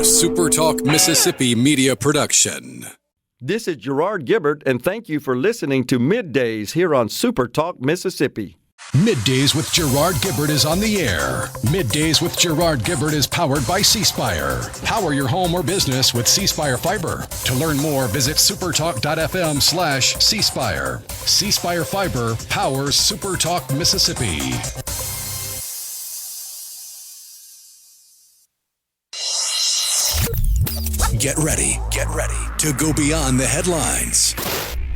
SuperTalk Mississippi media production. This is Gerard Gibert, and thank you for listening to MidDays here on SuperTalk Mississippi. MidDays with Gerard Gibert is on the air. MidDays with Gerard Gibert is powered by C-Spire. Power your home or business with C-Spire Fiber. To learn more, visit supertalk.fm/C-Spire. C-Spire Fiber powers SuperTalk Mississippi. Get ready to go beyond the headlines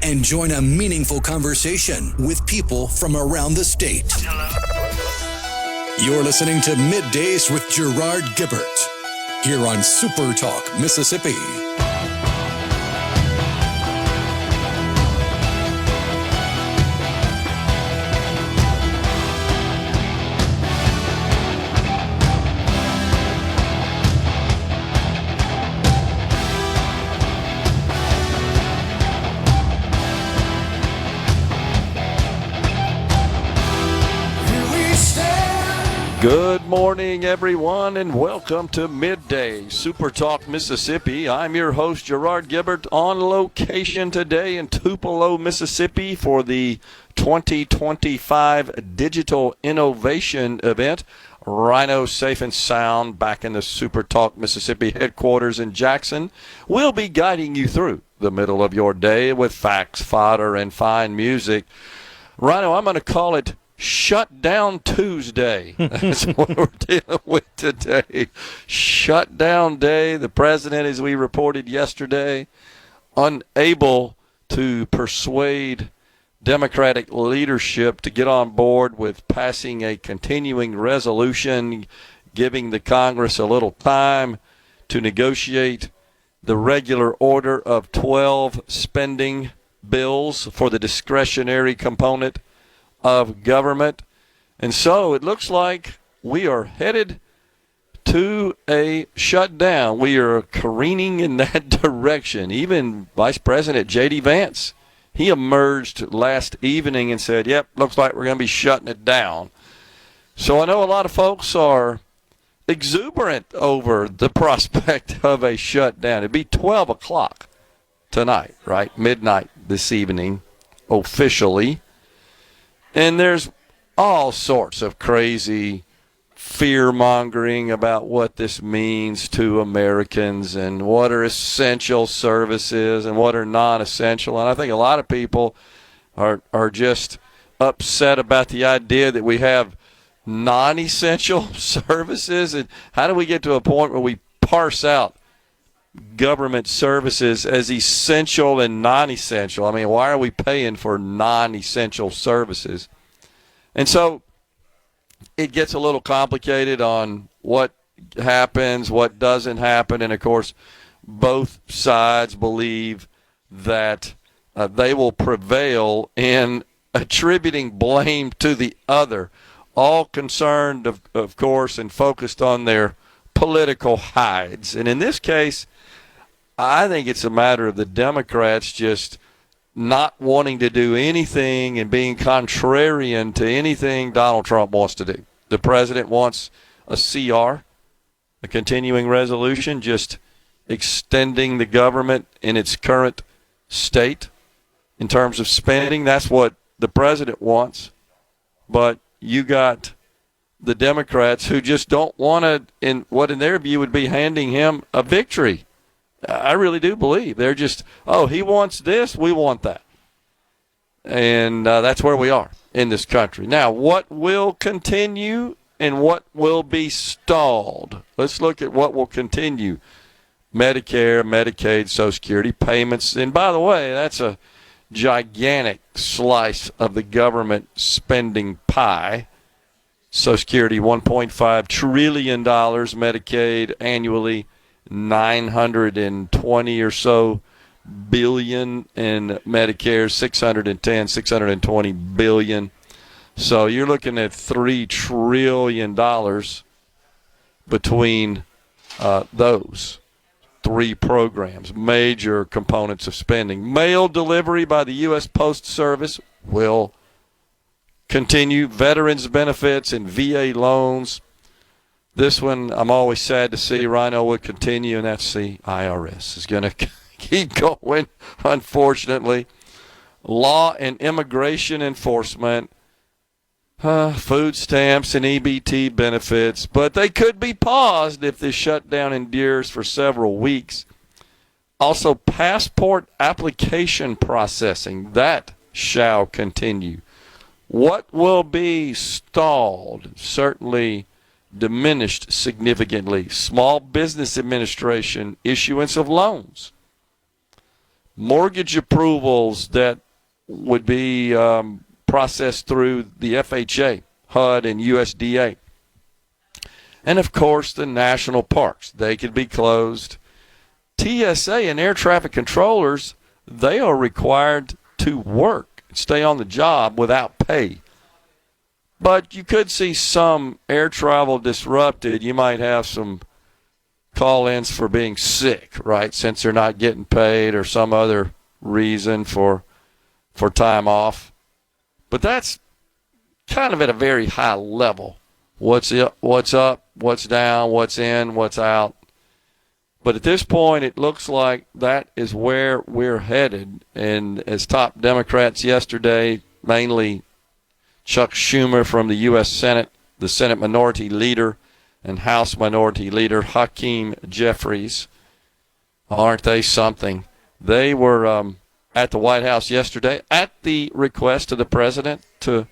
and join a meaningful conversation with people from around the state. You're listening to MidDays with Gerard Gibert here on SuperTalk Mississippi. Good morning, everyone, and welcome to Midday SuperTalk Mississippi. I'm your host, Gerard Gibert, on location today in Tupelo, Mississippi for the 2025 Digital Innovation Event. Rhino safe and sound back in the SuperTalk Mississippi headquarters in Jackson. We'll be guiding you through the middle of your day with facts, fodder, and fine music. Rhino, I'm going to call it Shut Down Tuesday. That's what we're dealing with today. Shut down day. The president, as we reported yesterday, unable to persuade Democratic leadership to get on board with passing a continuing resolution, giving the Congress a little time to negotiate the regular order of 12 spending bills for the discretionary component of government. And so it looks like we are headed to a shutdown. We are careening in that direction. Even Vice President J.D. Vance, he emerged last evening and said, yep, looks like we're going to be shutting it down. So I know a lot of folks are exuberant over the prospect of a shutdown. It'd be 12 o'clock tonight, right? Midnight this evening, officially. And there's all sorts of crazy fear-mongering about what this means to Americans and what are essential services and what are non-essential. And I think a lot of people are just upset about the idea that we have non-essential services. And how do we get to a point where we parse out government services as essential and non-essential? I mean, why are we paying for non-essential services? And so it gets a little complicated on what happens, what doesn't happen. And, of course, both sides believe that they will prevail in attributing blame to the other, all concerned, of course, and focused on their political hides. And in this case, I think it's a matter of the Democrats just not wanting to do anything and being contrarian to anything Donald Trump wants to do. The president wants a CR, a continuing resolution, just extending the government in its current state in terms of spending. That's what the president wants. But you got the Democrats who just don't want to, in what in their view would be handing him a victory. I really do believe they're just, he wants this, we want that. And that's where we are in this country. Now, what will continue and what will be stalled? Let's look at what will continue. Medicare, Medicaid, Social Security payments. And by the way, that's a gigantic slice of the government spending pie. Social Security, $1.5 trillion, Medicaid annually, 920 or so billion, in Medicare, 620 billion. So you're looking at $3 trillion between those three programs, major components of spending. Mail delivery by the U.S. Post Service will continue. Veterans benefits and VA loans. This one I'm always sad to see. Rhino would continue, and that's the IRS is going to keep going, unfortunately. Law and immigration enforcement, food stamps and EBT benefits, but they could be paused if this shutdown endures for several weeks. Also, passport application processing, that shall continue. What will be stalled? Certainly diminished significantly. Small Business Administration issuance of loans. Mortgage approvals that would be processed through the FHA, HUD, and USDA. And, of course, the national parks. They could be closed. TSA and air traffic controllers, they are required to work, stay on the job without pay. But you could see some air travel disrupted. You might have some call-ins for being sick, right, since they're not getting paid or some other reason for time off. But that's kind of at a very high level. What's up, what's down, what's in, what's out. But at this point, it looks like that is where we're headed. And as top Democrats yesterday, mainly Chuck Schumer from the U.S. Senate, the Senate Minority Leader, and House Minority Leader Hakeem Jeffries, aren't they something? They were at the White House yesterday at the request of the president to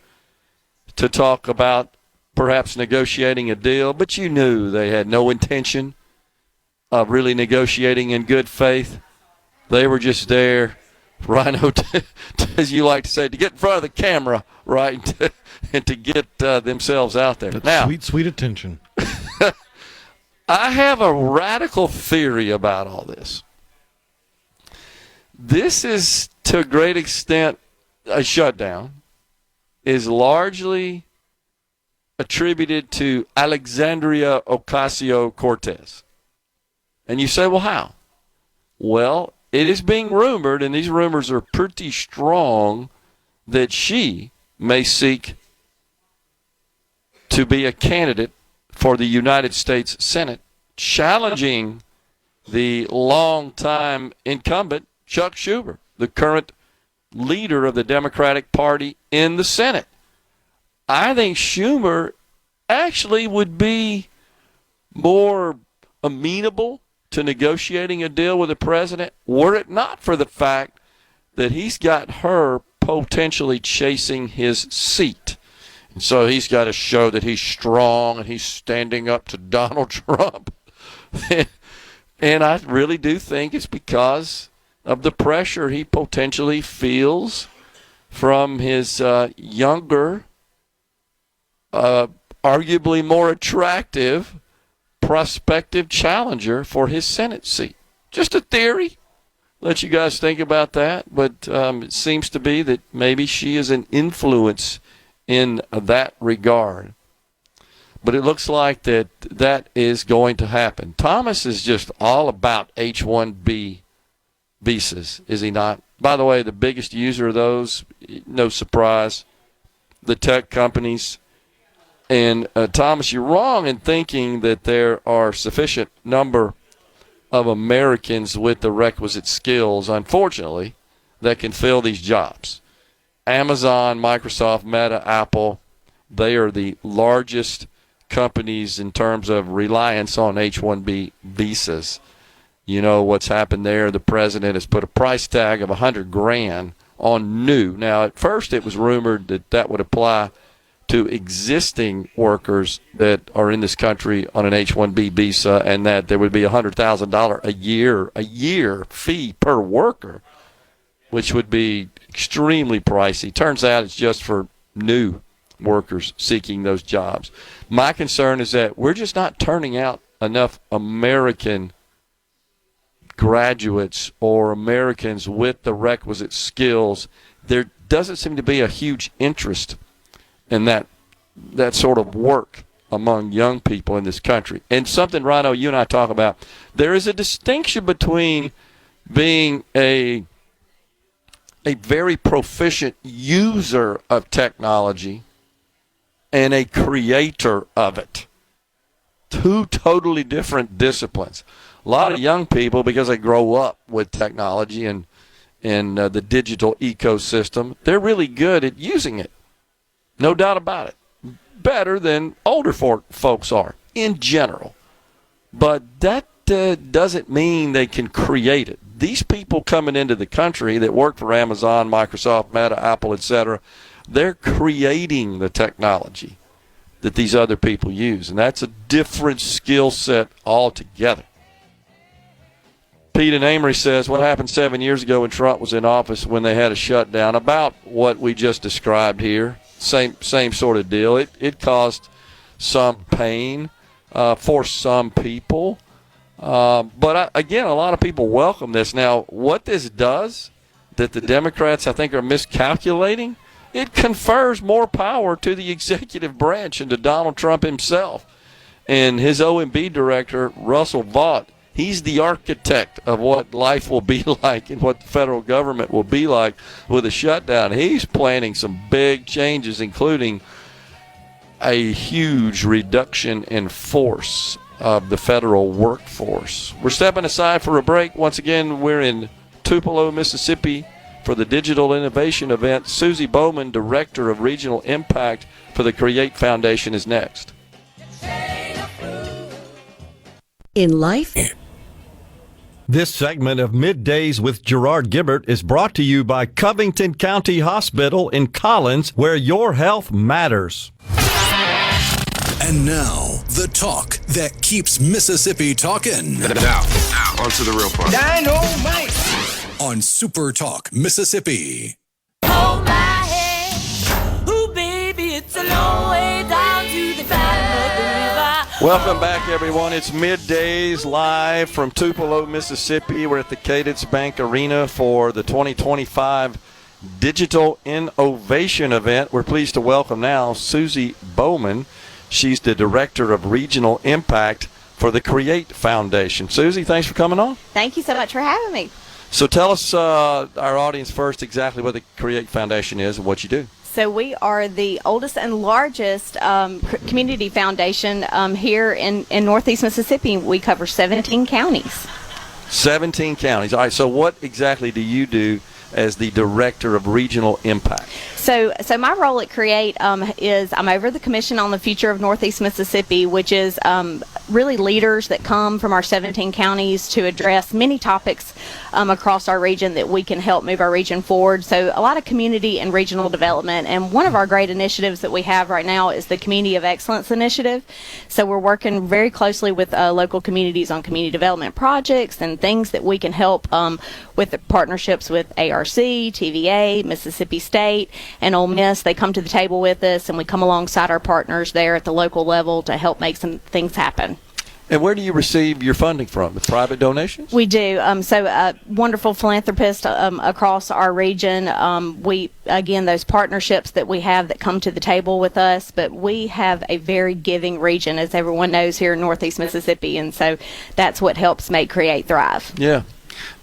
talk about perhaps negotiating a deal, but you knew they had no intention of really negotiating in good faith. They were just there, Rhino, as you like to say, to get in front of the camera, right, and to get themselves out there. That's now, sweet, sweet attention. I have a radical theory about all this. This is, to a great extent, a shutdown, is largely attributed to Alexandria Ocasio-Cortez. And you say, well, how? Well, it is being rumored, and these rumors are pretty strong, that she may seek to be a candidate for the United States Senate, challenging the longtime incumbent, Chuck Schumer, the current leader of the Democratic Party in the Senate. I think Schumer actually would be more amenable to negotiating a deal with the president were it not for the fact that he's got her potentially chasing his seat. And so he's got to show that he's strong and he's standing up to Donald Trump. And I really do think it's because of the pressure he potentially feels from his younger, arguably more attractive prospective challenger for his Senate seat. Just a theory. Let you guys think about that. But it seems to be that maybe she is an influence in that regard. But it looks like that is going to happen. Thomas is just all about H-1B visas, is he not? By the way, the biggest user of those, no surprise, the tech companies. And, Thomas, you're wrong in thinking that there are sufficient number of Americans with the requisite skills, unfortunately, that can fill these jobs. Amazon, Microsoft, Meta, Apple, they are the largest companies in terms of reliance on H-1B visas. You know what's happened there. The president has put a price tag of $100,000 on new. Now, at first it was rumored that that would apply to existing workers that are in this country on an H-1B visa, and that there would be $100,000 a year fee per worker, which would be extremely pricey. Turns out it's just for new workers seeking those jobs. My concern is that we're just not turning out enough American graduates or Americans with the requisite skills. There doesn't seem to be a huge interest in that sort of work among young people in this country. And something, Rhino, you and I talk about, there is a distinction between being a very proficient user of technology and a creator of it. two totally different disciplines. A lot of young people, because they grow up with technology and the digital ecosystem, they're really good at using it. No doubt about it. Better than older folks are in general. But that doesn't mean they can create it. These people coming into the country that work for Amazon, Microsoft, Meta, Apple, etc., they're creating the technology that these other people use. And that's a different skill set altogether. Pete and Amory says, what happened 7 years ago when Trump was in office when they had a shutdown? About what we just described here. Same sort of deal. It caused some pain for some people. But again, a lot of people welcome this. Now, what this does that the Democrats, I think, are miscalculating, it confers more power to the executive branch and to Donald Trump himself. And his OMB director, Russell Vought, he's the architect of what life will be like and what the federal government will be like with a shutdown. He's planning some big changes, including a huge reduction in force of the federal workforce. We're stepping aside for a break. Once again, we're in Tupelo, Mississippi for the Digital Innovation event. Susie Bowman, Director of Regional Impact for the Create Foundation, is next. In life, This segment of Middays with Gerard Gibert is brought to you by Covington County Hospital in Collins, where your health matters. And now, the talk that keeps Mississippi talking. Now, on to the real part. Dynamite! On SuperTalk, Mississippi. Hold my hand. Ooh, baby, it's a long way down to the bottom of the river. Welcome back, everyone. It's Middays live from Tupelo, Mississippi. We're at the Cadence Bank Arena for the 2025 Digital Innovation event. We're pleased to welcome now Susie Bowman. She's the Director of Regional Impact for the Create Foundation. Susie, thanks for coming on. Thank you so much for having me. So tell us, our audience first, exactly what the Create Foundation is and what you do. So we are the oldest and largest community foundation here in Northeast Mississippi. We cover 17 counties. 17 counties. All right, so what exactly do you do as the Director of Regional Impact? So my role at Create is I'm over the Commission on the Future of Northeast Mississippi, which is really leaders that come from our 17 counties to address many topics across our region that we can help move our region forward. So a lot of community and regional development. And one of our great initiatives that we have right now is the Community of Excellence Initiative. So we're working very closely with local communities on community development projects and things that we can help with the partnerships with ARC, TVA, Mississippi State, and Ole Miss. They come to the table with us, and we come alongside our partners there at the local level to help make some things happen. And where do you receive your funding from? The private donations? We do. Wonderful philanthropists across our region. Those partnerships that we have that come to the table with us, but we have a very giving region, as everyone knows, here in Northeast Mississippi, and so that's what helps make Create thrive. Yeah.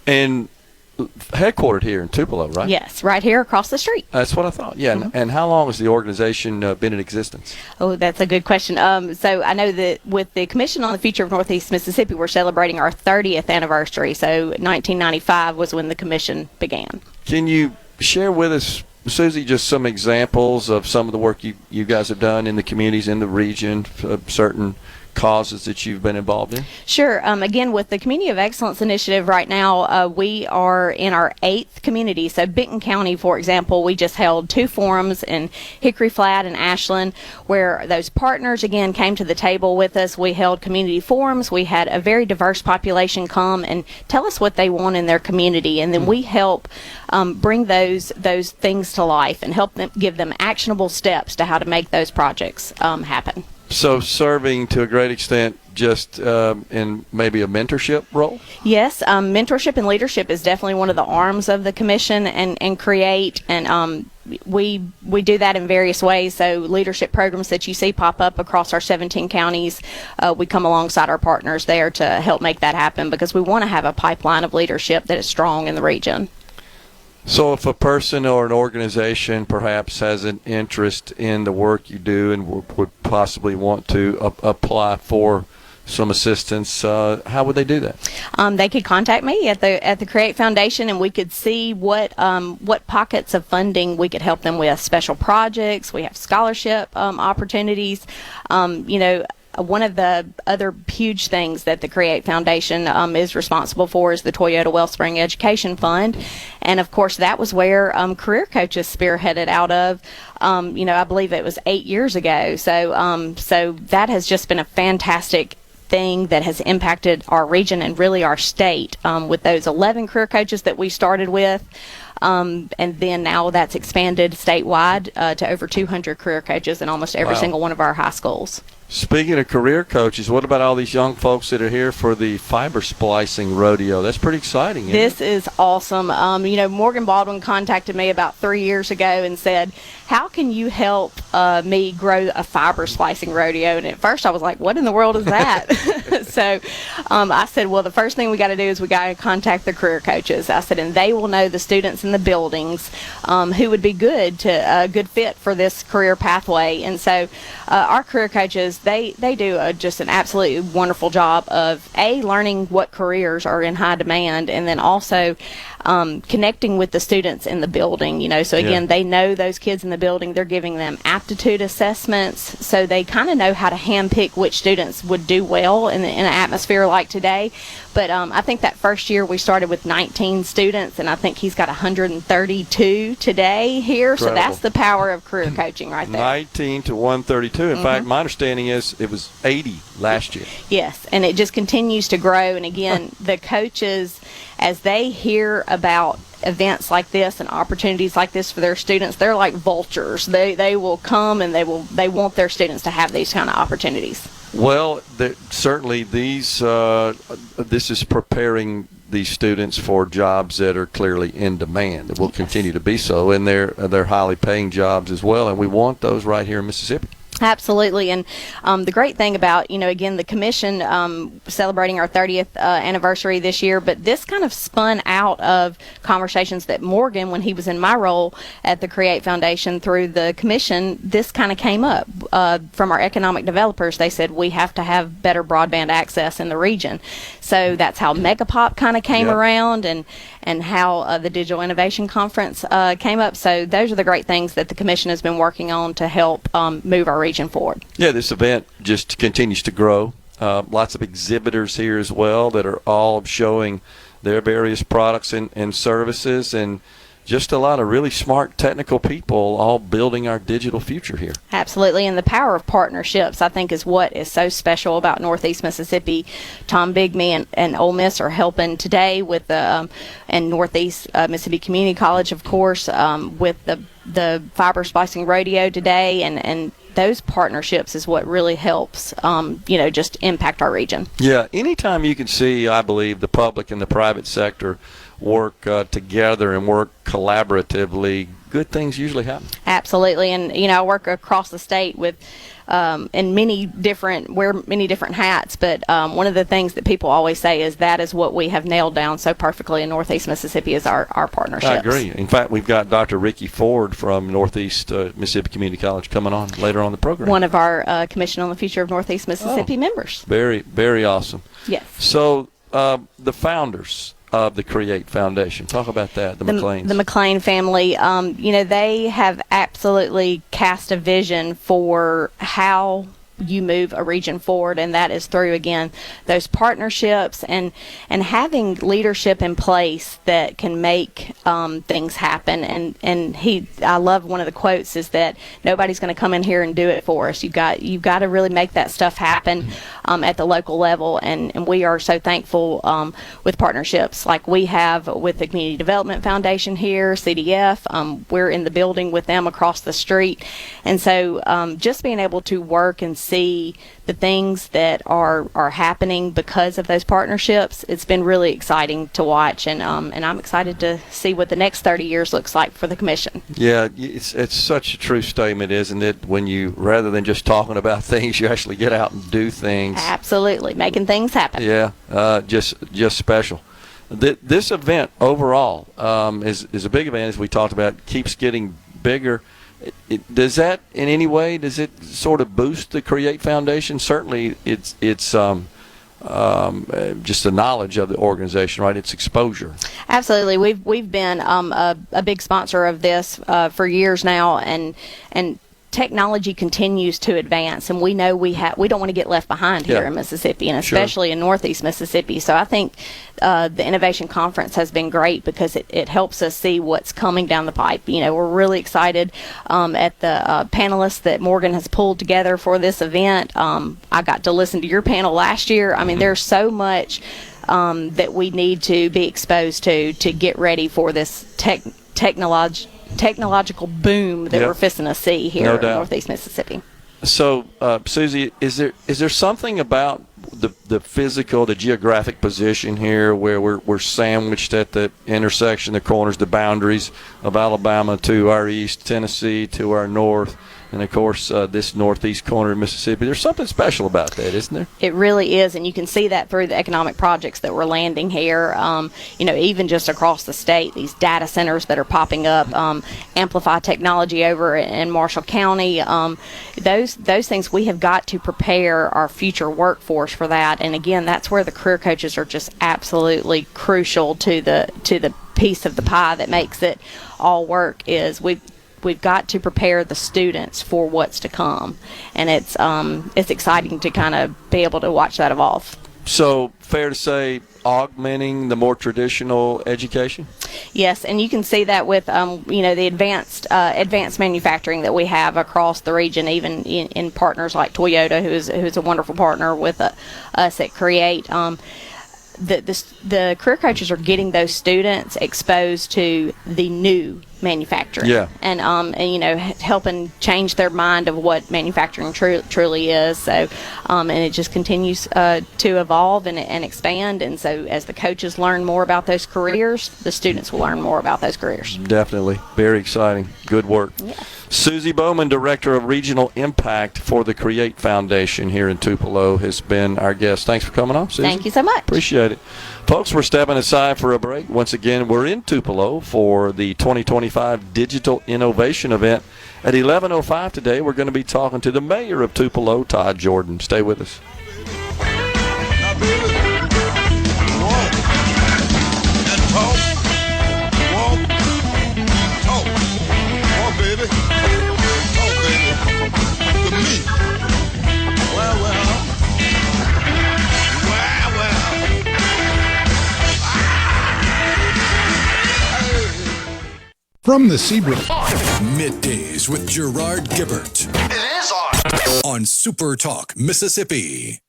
And headquartered here in Tupelo, right? Yes, right here across the street. That's what I thought. Yeah. Mm-hmm. And how long has the organization been in existence? Oh, that's a good question. So I know that with the Commission on the Future of Northeast Mississippi, we're celebrating our 30th anniversary. So 1995 was when the commission began. Can you share with us, Susie, just some examples of some of the work you guys have done in the communities in the region, certain causes that you've been involved in? Sure. Again, with the Community of Excellence Initiative right now, we are in our 8th community. So Benton County, for example, we just held 2 forums in Hickory Flat and Ashland where those partners, again, came to the table with us. We held community forums. We had a very diverse population come and tell us what they want in their community, and then we help bring those things to life and help them, give them actionable steps to how to make those projects happen. So serving to a great extent just in maybe a mentorship role? Yes, mentorship and leadership is definitely one of the arms of the commission and Create, and we do that in various ways. So leadership programs that you see pop up across our 17 counties, we come alongside our partners there to help make that happen because we want to have a pipeline of leadership that is strong in the region. So if a person or an organization perhaps has an interest in the work you do and would possibly want to apply for some assistance, how would they do that? They could contact me at the Create Foundation, and we could see what pockets of funding we could help them with. Special projects, we have scholarship opportunities. One of the other huge things that the Create Foundation is responsible for is the Toyota Wellspring Education Fund. And, of course, that was where career coaches spearheaded out of, I believe it was 8 years ago. So that has just been a fantastic thing that has impacted our region and really our state with those 11 career coaches that we started with. And then now that's expanded statewide to over 200 career coaches in almost every single one of our high schools. Speaking of career coaches, what about all these young folks that are here for the fiber splicing rodeo? That's pretty exciting, isn't This is awesome. Morgan Baldwin contacted me about 3 years ago and said, how can you help me grow a fiber splicing rodeo? And at first I was like, what in the world is that? So I said, well, the first thing we got to do is we got to contact the career coaches. I said, and they will know the students in the buildings who would be good fit for this career pathway. And so our career coaches, they do just an absolutely wonderful job of learning what careers are in high demand, and then also connecting with the students in the building. So again, they know those kids in the building. They're giving them aptitude assessments, so they kind of know how to handpick which students would do well in an atmosphere like today. But I think that first year we started with 19 students, and I think he's got 132 today here. Incredible. So that's the power of career coaching right there. 19 to 132. In fact, my understanding is it was 80 last year. Yes, and it just continues to grow. And again, the coaches, as they hear about events like this and opportunities like this for their students, they're like vultures. They will come and they want their students to have these kind of opportunities. Well, certainly this is preparing these students for jobs that are clearly in demand. It will continue to be so, and they're highly paying jobs as well, and we want those right here in Mississippi. Absolutely. And the great thing about, again, the commission celebrating our 30th anniversary this year, but this kind of spun out of conversations that Morgan, when he was in my role at the Create Foundation through the commission, this kind of came up from our economic developers. They said we have to have better broadband access in the region. So that's how Megapop kind of came around, and how the Digital Innovation Conference came up. So those are the great things that the commission has been working on to help move our region forward. Yeah, this event just continues to grow. Lots of exhibitors here as well that are all showing their various products and services, and just a lot of really smart technical people all building our digital future here. Absolutely, and the power of partnerships, I think, is what is so special about Northeast Mississippi. Tom Bigby and Ole Miss are helping today with and Northeast Mississippi Community College, of course, with the fiber splicing rodeo today, and those partnerships is what really helps, just impact our region. Yeah, anytime you can see, I believe, the public and the private sector work together and work collaboratively, good things usually happen. Absolutely, and I work across the state with wear many different hats, but one of the things that people always say is that is what we have nailed down so perfectly in Northeast Mississippi is our partnerships. I agree. In fact, we've got Dr. Ricky Ford from Northeast Mississippi Community College coming on later on the program. One of our Commission on the Future of Northeast Mississippi members. Very, very awesome. Yes. So the founders of the Create Foundation. Talk about that, the McLeans. The McLean family, they have absolutely cast a vision for how you move a region forward, and that is through, again, those partnerships and having leadership in place that can make things happen. And I love one of the quotes is that nobody's going to come in here and do it for us. You've got to really make that stuff happen at the local level, and we are so thankful with partnerships like we have with the Community Development Foundation here, CDF. We're in the building with them across the street, and so just being able to work and see the things that are happening because of those partnerships, it's been really exciting to watch, and I'm excited to see what the next 30 years looks like for the commission. Yeah, it's such a true statement, isn't it? When you, rather than just talking about things, you actually get out and do things. Absolutely, making things happen. Yeah, just special. This event overall is a big event, as we talked about, keeps getting bigger. Does that in any way, does it sort of boost the Create Foundation? Certainly it's just the knowledge of the organization, right? It's exposure. Absolutely. We've been a big sponsor of this for years now, and technology continues to advance, and we know we don't want to get left behind here in Mississippi, and especially in Northeast Mississippi. So I think the Innovation Conference has been great because it helps us see what's coming down the pipe. We're really excited at the panelists that Morgan has pulled together for this event. I got to listen to your panel last year. I mean, there's so much that we need to be exposed to get ready for this technological boom that we're fixing to see here in Northeast Mississippi. So, Susie, is there something about the physical, the geographic position here where we're sandwiched at the intersection, the corners, the boundaries of Alabama to our east, Tennessee to our north, and of course this northeast corner of Mississippi? There's something special about that, isn't there? It really is, and you can see that through the economic projects that we're landing here. Even just across the state, these data centers that are popping up, Amplify Technology over in Marshall County. Those things, we have got to prepare our future workforce for that. And again, that's where the career coaches are just absolutely crucial to the piece of the pie that makes it all work. Is we've got to prepare the students for what's to come, and it's exciting to kind of be able to watch that evolve. So, fair to say, augmenting the more traditional education? Yes, and you can see that with the advanced manufacturing that we have across the region, even in partners like Toyota, who's a wonderful partner with us at Create. The career coaches are getting those students exposed to the new manufacturing, and helping change their mind of what manufacturing truly is. So, and it just continues to evolve and expand. And so, as the coaches learn more about those careers, the students will learn more about those careers. Definitely, very exciting. Good work. Yeah. Susie Bowman, Director of Regional Impact for the Create Foundation here in Tupelo, has been our guest. Thanks for coming on, Susie. Thank you so much. Appreciate it. Folks, we're stepping aside for a break. Once again, we're in Tupelo for the 2025 Digital Innovation Event. At 11:05 today, we're going to be talking to the mayor of Tupelo, Todd Jordan. Stay with us. Now, baby, walk and talk. Walk, talk. Walk, baby. Talk, baby. To me. Well. From the Zebra Middays with Gerard Gibert. It is on SuperTalk, Mississippi.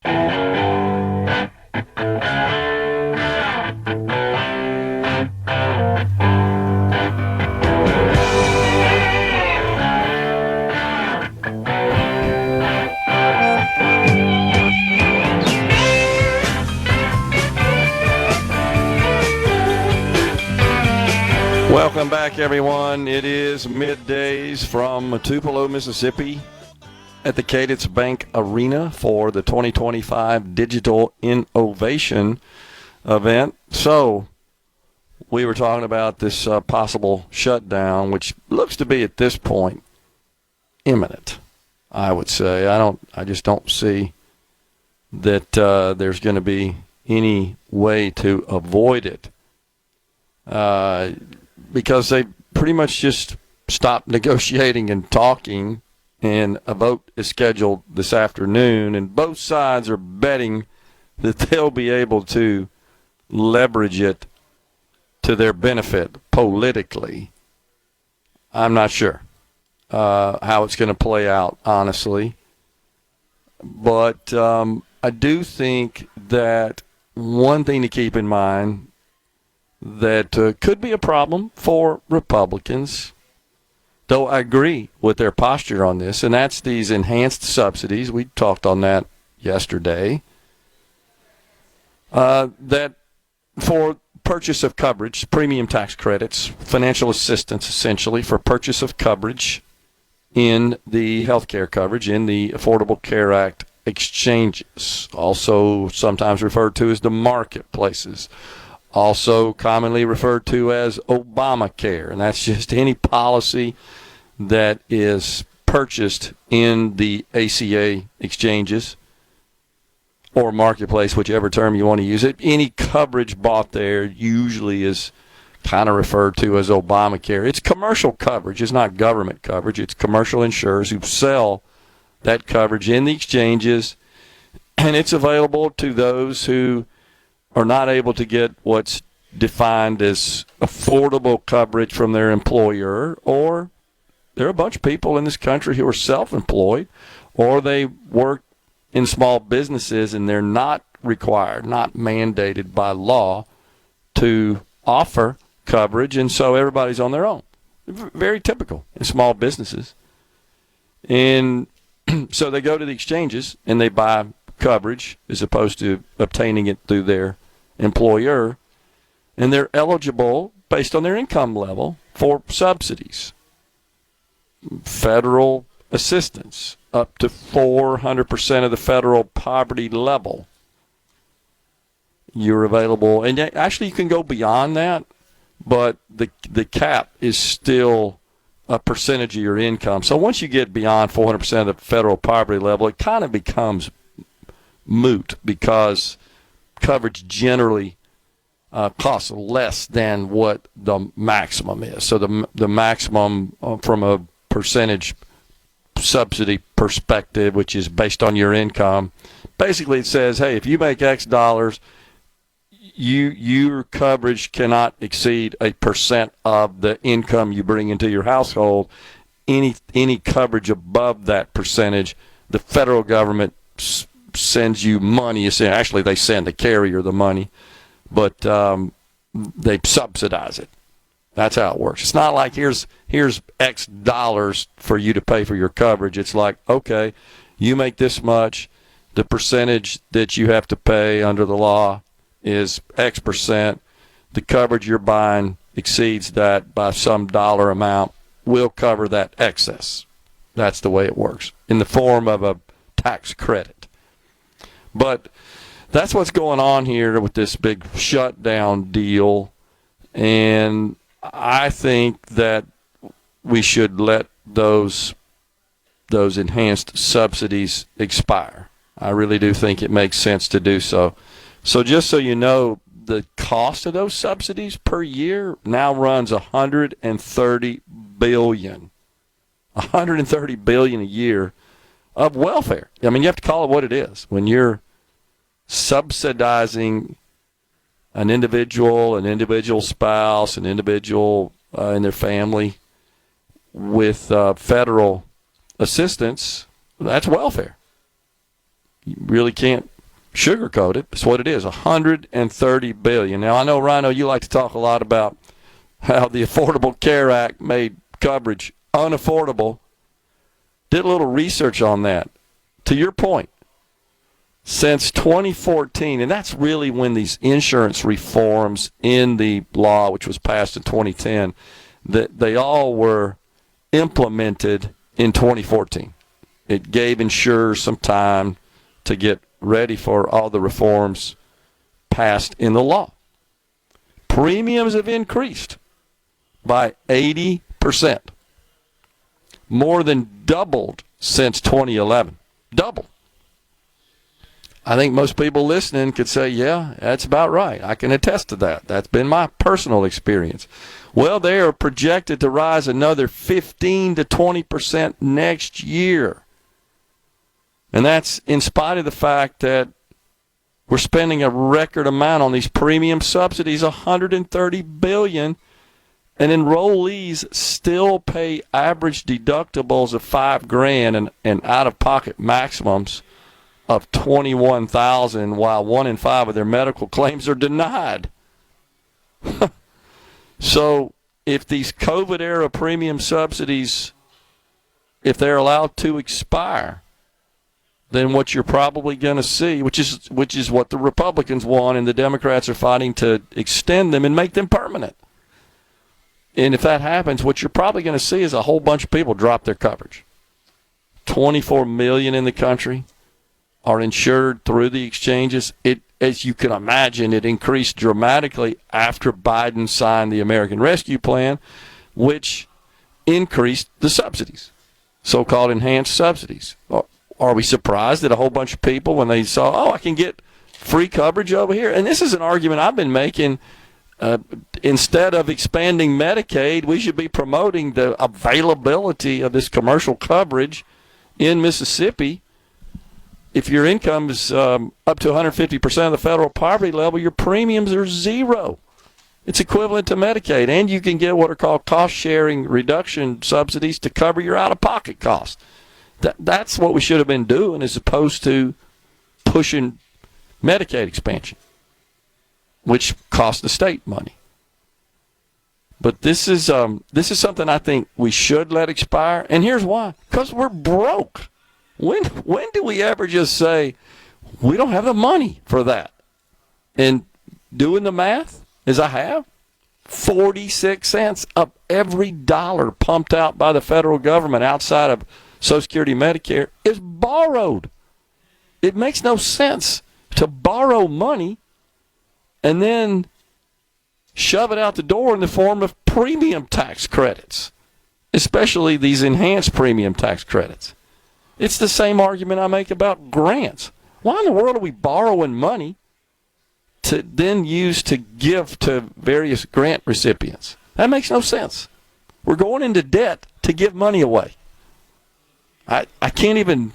Welcome back, everyone. It is Middays from Tupelo, Mississippi at the Cadence Bank Arena for the 2025 Digital Innovation Event. So, we were talking about this possible shutdown, which looks to be at this point imminent, I would say. I just don't see that there's going to be any way to avoid it. Because they pretty much just stopped negotiating and talking, and a vote is scheduled this afternoon, and both sides are betting that they'll be able to leverage it to their benefit politically. I'm not sure how it's going to play out, honestly. But I do think that one thing to keep in mind that could be a problem for Republicans, though I agree with their posture on this, and that's these enhanced subsidies. We talked on that yesterday. That for purchase of coverage, premium tax credits, financial assistance essentially for purchase of coverage in the health care coverage in the Affordable Care Act exchanges, also sometimes referred to as the marketplaces. Also commonly referred to as Obamacare, and that's just any policy that is purchased in the ACA exchanges or marketplace, whichever term you want to use it, any coverage bought there usually is kind of referred to as Obamacare. It's commercial coverage. It's not government coverage. It's commercial insurers who sell that coverage in the exchanges, and it's available to those who are not able to get what's defined as affordable coverage from their employer, or there are a bunch of people in this country who are self-employed, or they work in small businesses and they're not required, not mandated by law to offer coverage, and so everybody's on their own. Very typical in small businesses. And so they go to the exchanges and they buy coverage as opposed to obtaining it through their employer, and they're eligible based on their income level for subsidies, federal assistance, up to 400% of the federal poverty level. You're available, and actually you can go beyond that, but the cap is still a percentage of your income. So once you get beyond 400% of the federal poverty level, it kind of becomes moot because coverage generally costs less than what the maximum is. So the maximum from a percentage subsidy perspective, which is based on your income, basically it says, hey, if you make X dollars, your coverage cannot exceed a percent of the income you bring into your household. Any coverage above that percentage, the federal government sends you money. Actually, they send the carrier the money, but they subsidize it. That's how it works. It's not like here's X dollars for you to pay for your coverage. It's like, okay, you make this much. The percentage that you have to pay under the law is X percent. The coverage you're buying exceeds that by some dollar amount. We'll cover that excess. That's the way it works, in the form of a tax credit. But that's what's going on here with this big shutdown deal, and I think that we should let those enhanced subsidies expire. I really do think it makes sense to do so. So just so you know, the cost of those subsidies per year now runs $130 billion. $130 billion a year of welfare. I mean, you have to call it what it is. When you're subsidizing an individual spouse, an individual in their family with federal assistance, that's welfare. You really can't sugarcoat it. It's what it is, $130 billion. Now, I know, Rhino, you like to talk a lot about how the Affordable Care Act made coverage unaffordable. Did a little research on that. To your point, since 2014, and that's really when these insurance reforms in the law, which was passed in 2010, that they all were implemented in 2014. It gave insurers some time to get ready for all the reforms passed in the law. Premiums have increased by 80%, more than doubled since 2011. Double. I think most people listening could say, yeah, that's about right. I can attest to that. That's been my personal experience. Well, they are projected to rise another 15 to 20% next year. And that's in spite of the fact that we're spending a record amount on these premium subsidies, $130 billion, and enrollees still pay average deductibles of $5,000 and out-of-pocket maximums of $21,000, while 1 in 5 of their medical claims are denied. So if these COVID-era premium subsidies, if they're allowed to expire, then what you're probably going to see, which is what the Republicans want, and the Democrats are fighting to extend them and make them permanent. And if that happens, what you're probably going to see is a whole bunch of people drop their coverage. 24 million in the country are insured through the exchanges. It, as you can imagine, it increased dramatically after Biden signed the American Rescue Plan, which increased the subsidies, so-called enhanced subsidies. Are we surprised that a whole bunch of people, when they saw, I can get free coverage over here? And this is an argument I've been making. Instead of expanding Medicaid, we should be promoting the availability of this commercial coverage in Mississippi. If your income is up to 150% of the federal poverty level, your premiums are zero. It's equivalent to Medicaid, and you can get what are called cost-sharing reduction subsidies to cover your out-of-pocket costs. That's what we should have been doing, as opposed to pushing Medicaid expansion, which costs the state money. But this is something I think we should let expire, and here's why: because we're broke. When do we ever just say we don't have the money for that? And doing the math, as I have, 46 cents of every dollar pumped out by the federal government outside of Social Security, Medicare is borrowed. It makes no sense to borrow money and then shove it out the door in the form of premium tax credits, especially these enhanced premium tax credits. It's the same argument I make about grants. Why in the world are we borrowing money to then use to give to various grant recipients? That makes no sense. We're going into debt to give money away. I can't even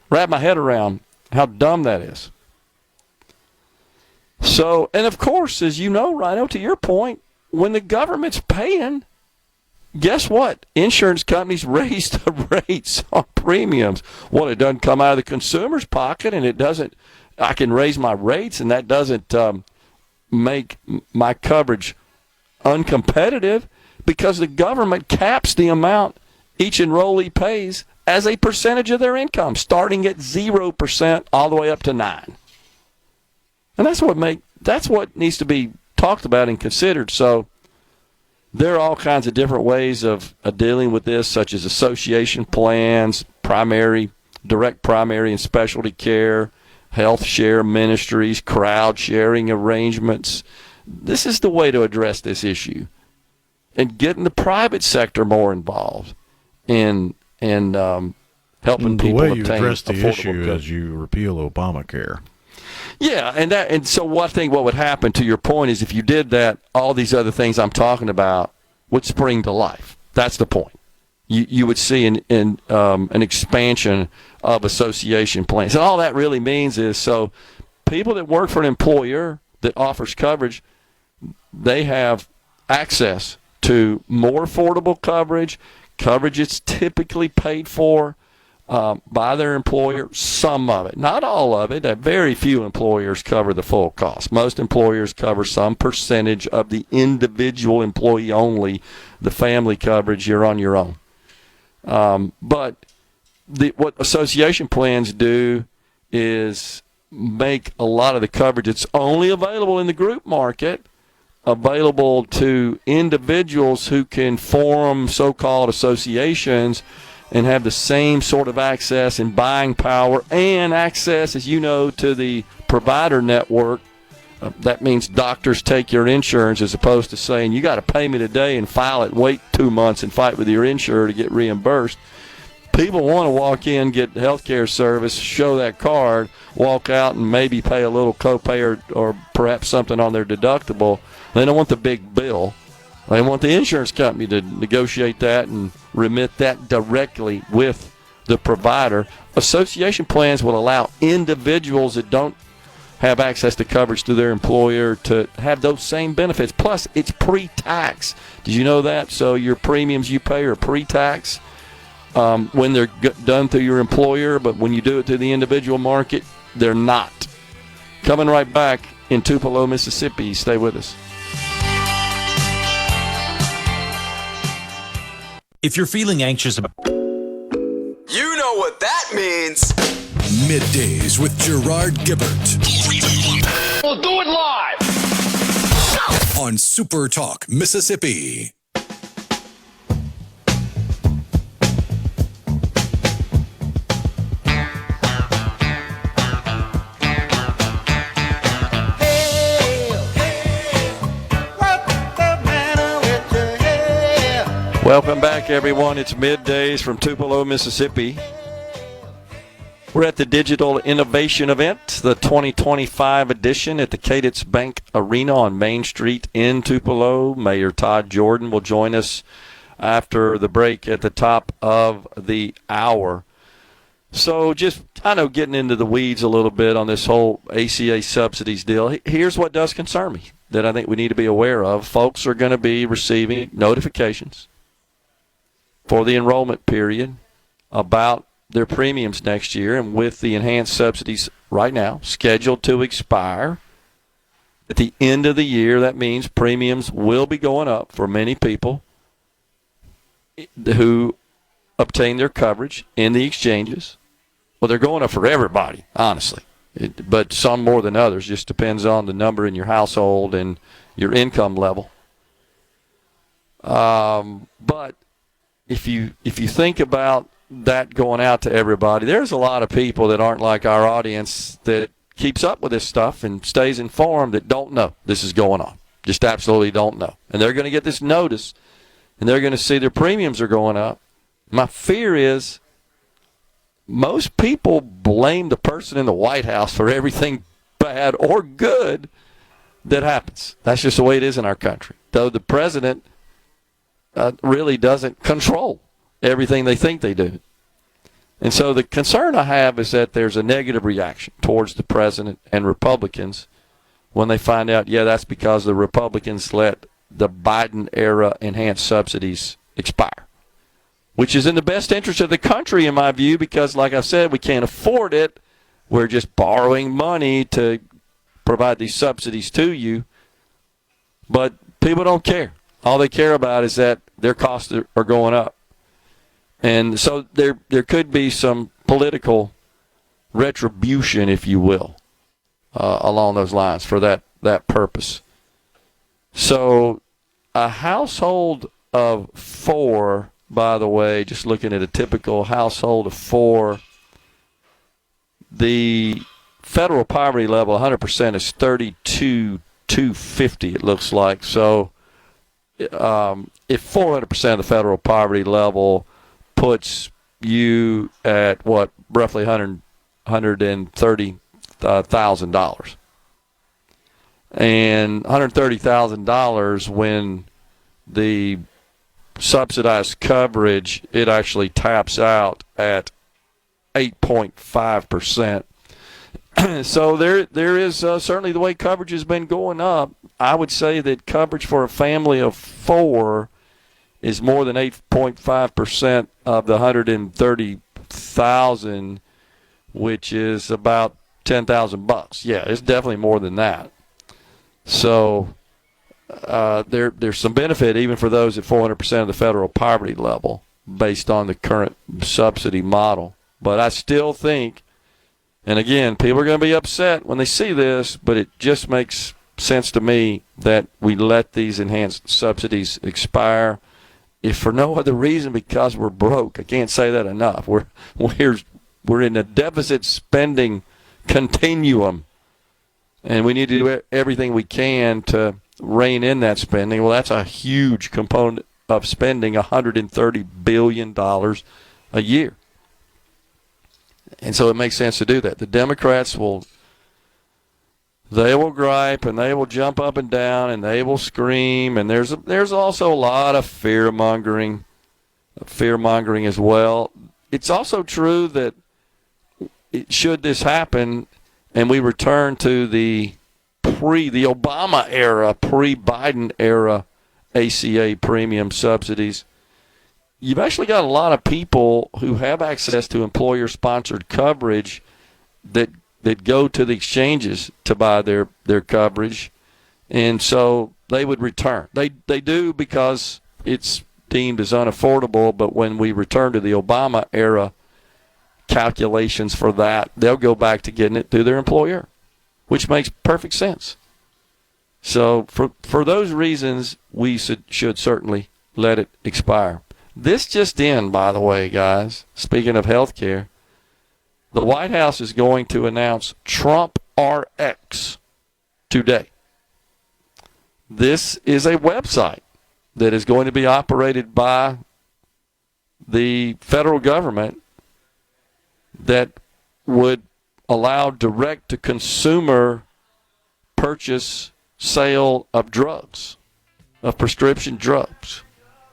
wrap my head around how dumb that is. So, and of course, as you know, Rhino, to your point, when the government's paying, guess what? Insurance companies raise the rates on premiums. Well, it doesn't come out of the consumer's pocket, and it doesn't. I can raise my rates, and that doesn't make my coverage uncompetitive, because the government caps the amount each enrollee pays as a percentage of their income, starting at 0% all the way up to 9%. And that's what needs to be talked about and considered. So there are all kinds of different ways of dealing with this, such as association plans, direct primary and specialty care, health share ministries, crowd sharing arrangements. This is the way to address this issue, and getting the private sector more involved in helping people obtain affordable the way you address the issue goods. is you repeal Obamacare. Yeah, and so I think what would happen, to your point, is if you did that, all these other things I'm talking about would spring to life. That's the point. You would see an expansion of association plans. And all that really means is, so people that work for an employer that offers coverage, they have access to more affordable coverage that's typically paid for by their employer, some of it, not all of it. Very few employers cover the full cost. Most employers cover some percentage of the individual employee only. The family coverage, you're on your own. But what association plans do is make a lot of the coverage that's only available in the group market available to individuals who can form so-called associations and have the same sort of access and buying power and access, as you know, to the provider network. That means doctors take your insurance, as opposed to saying, you got to pay me today and file it, wait 2 months and fight with your insurer to get reimbursed. People want to walk in, get health care service, show that card, walk out and maybe pay a little copay or perhaps something on their deductible. They don't want the big bill. They want the insurance company to negotiate that and remit that directly with the provider. Association plans will allow individuals that don't have access to coverage through their employer to have those same benefits. Plus, it's pre-tax. Did you know that? So your premiums you pay are pre-tax when they're done through your employer, but when you do it through the individual market, they're not. Coming right back in Tupelo, Mississippi. Stay with us. If you're feeling anxious about... You know what that means. Middays with Gerard Gibert. We'll do it live On SuperTalk, Mississippi. Welcome back, everyone. It's Middays from Tupelo, Mississippi. We're at the Digital Innovation Event, the 2025 edition at the Cadence Bank Arena on Main Street in Tupelo. Mayor Todd Jordan will join us after the break at the top of the hour. So just, I know, getting into the weeds a little bit on this whole ACA subsidies deal, here's what does concern me that I think we need to be aware of. Folks are going to be receiving notifications for the enrollment period about their premiums next year, and with the enhanced subsidies right now scheduled to expire at the end of the year, that means premiums will be going up for many people who obtain their coverage in the exchanges. Well, they're going up for everybody, honestly, but some more than others. Just depends on the number in your household and your income level. But if you think about that going out to everybody, there's a lot of people that aren't like our audience that keeps up with this stuff and stays informed that don't know this is going on. Just absolutely don't know. And they're going to get this notice, and they're going to see their premiums are going up. My fear is most people blame the person in the White House for everything bad or good that happens. That's just the way it is in our country. Though the president really doesn't control everything they think they do. And so the concern I have is that there's a negative reaction towards the president and Republicans when they find out, that's because the Republicans let the Biden-era enhanced subsidies expire, which is in the best interest of the country, in my view, because, like I said, we can't afford it. We're just borrowing money to provide these subsidies to you. But people don't care. All they care about is that their costs are going up. And so there could be some political retribution, if you will, along those lines for that purpose. So a household of four, by the way, just looking at a typical household of four, the federal poverty level, 100%, is $32,250, it looks like. So if 400% of the federal poverty level puts you at roughly $130,000, and $130,000 when the subsidized coverage, it actually taps out at 8.5%. So there is certainly, the way coverage has been going up, I would say that coverage for a family of four is more than 8.5% of the $130,000, which is about $10,000. Yeah, it's definitely more than that. So there's some benefit even for those at 400% of the federal poverty level based on the current subsidy model. But I still think, and again, people are going to be upset when they see this, but it just makes sense to me that we let these enhanced subsidies expire, if for no other reason because we're broke. I can't say that enough. We're in a deficit spending continuum, and we need to do everything we can to rein in that spending. Well, that's a huge component of spending, $130 billion a year. And so it makes sense to do that. The Democrats will gripe, and they will jump up and down, and they will scream, and there's also a lot of fear-mongering as well. It's also true that should this happen and we return to the Obama era, pre-Biden era ACA premium subsidies, you've actually got a lot of people who have access to employer-sponsored coverage that go to the exchanges to buy their coverage, and so they would return. They do because it's deemed as unaffordable, but when we return to the Obama era calculations for that, they'll go back to getting it through their employer, which makes perfect sense. So for those reasons, we should certainly let it expire. This just in, by the way, guys, speaking of health care, the White House is going to announce Trump RX today. This is a website that is going to be operated by the federal government that would allow direct-to-consumer purchase, sale of drugs, of prescription drugs.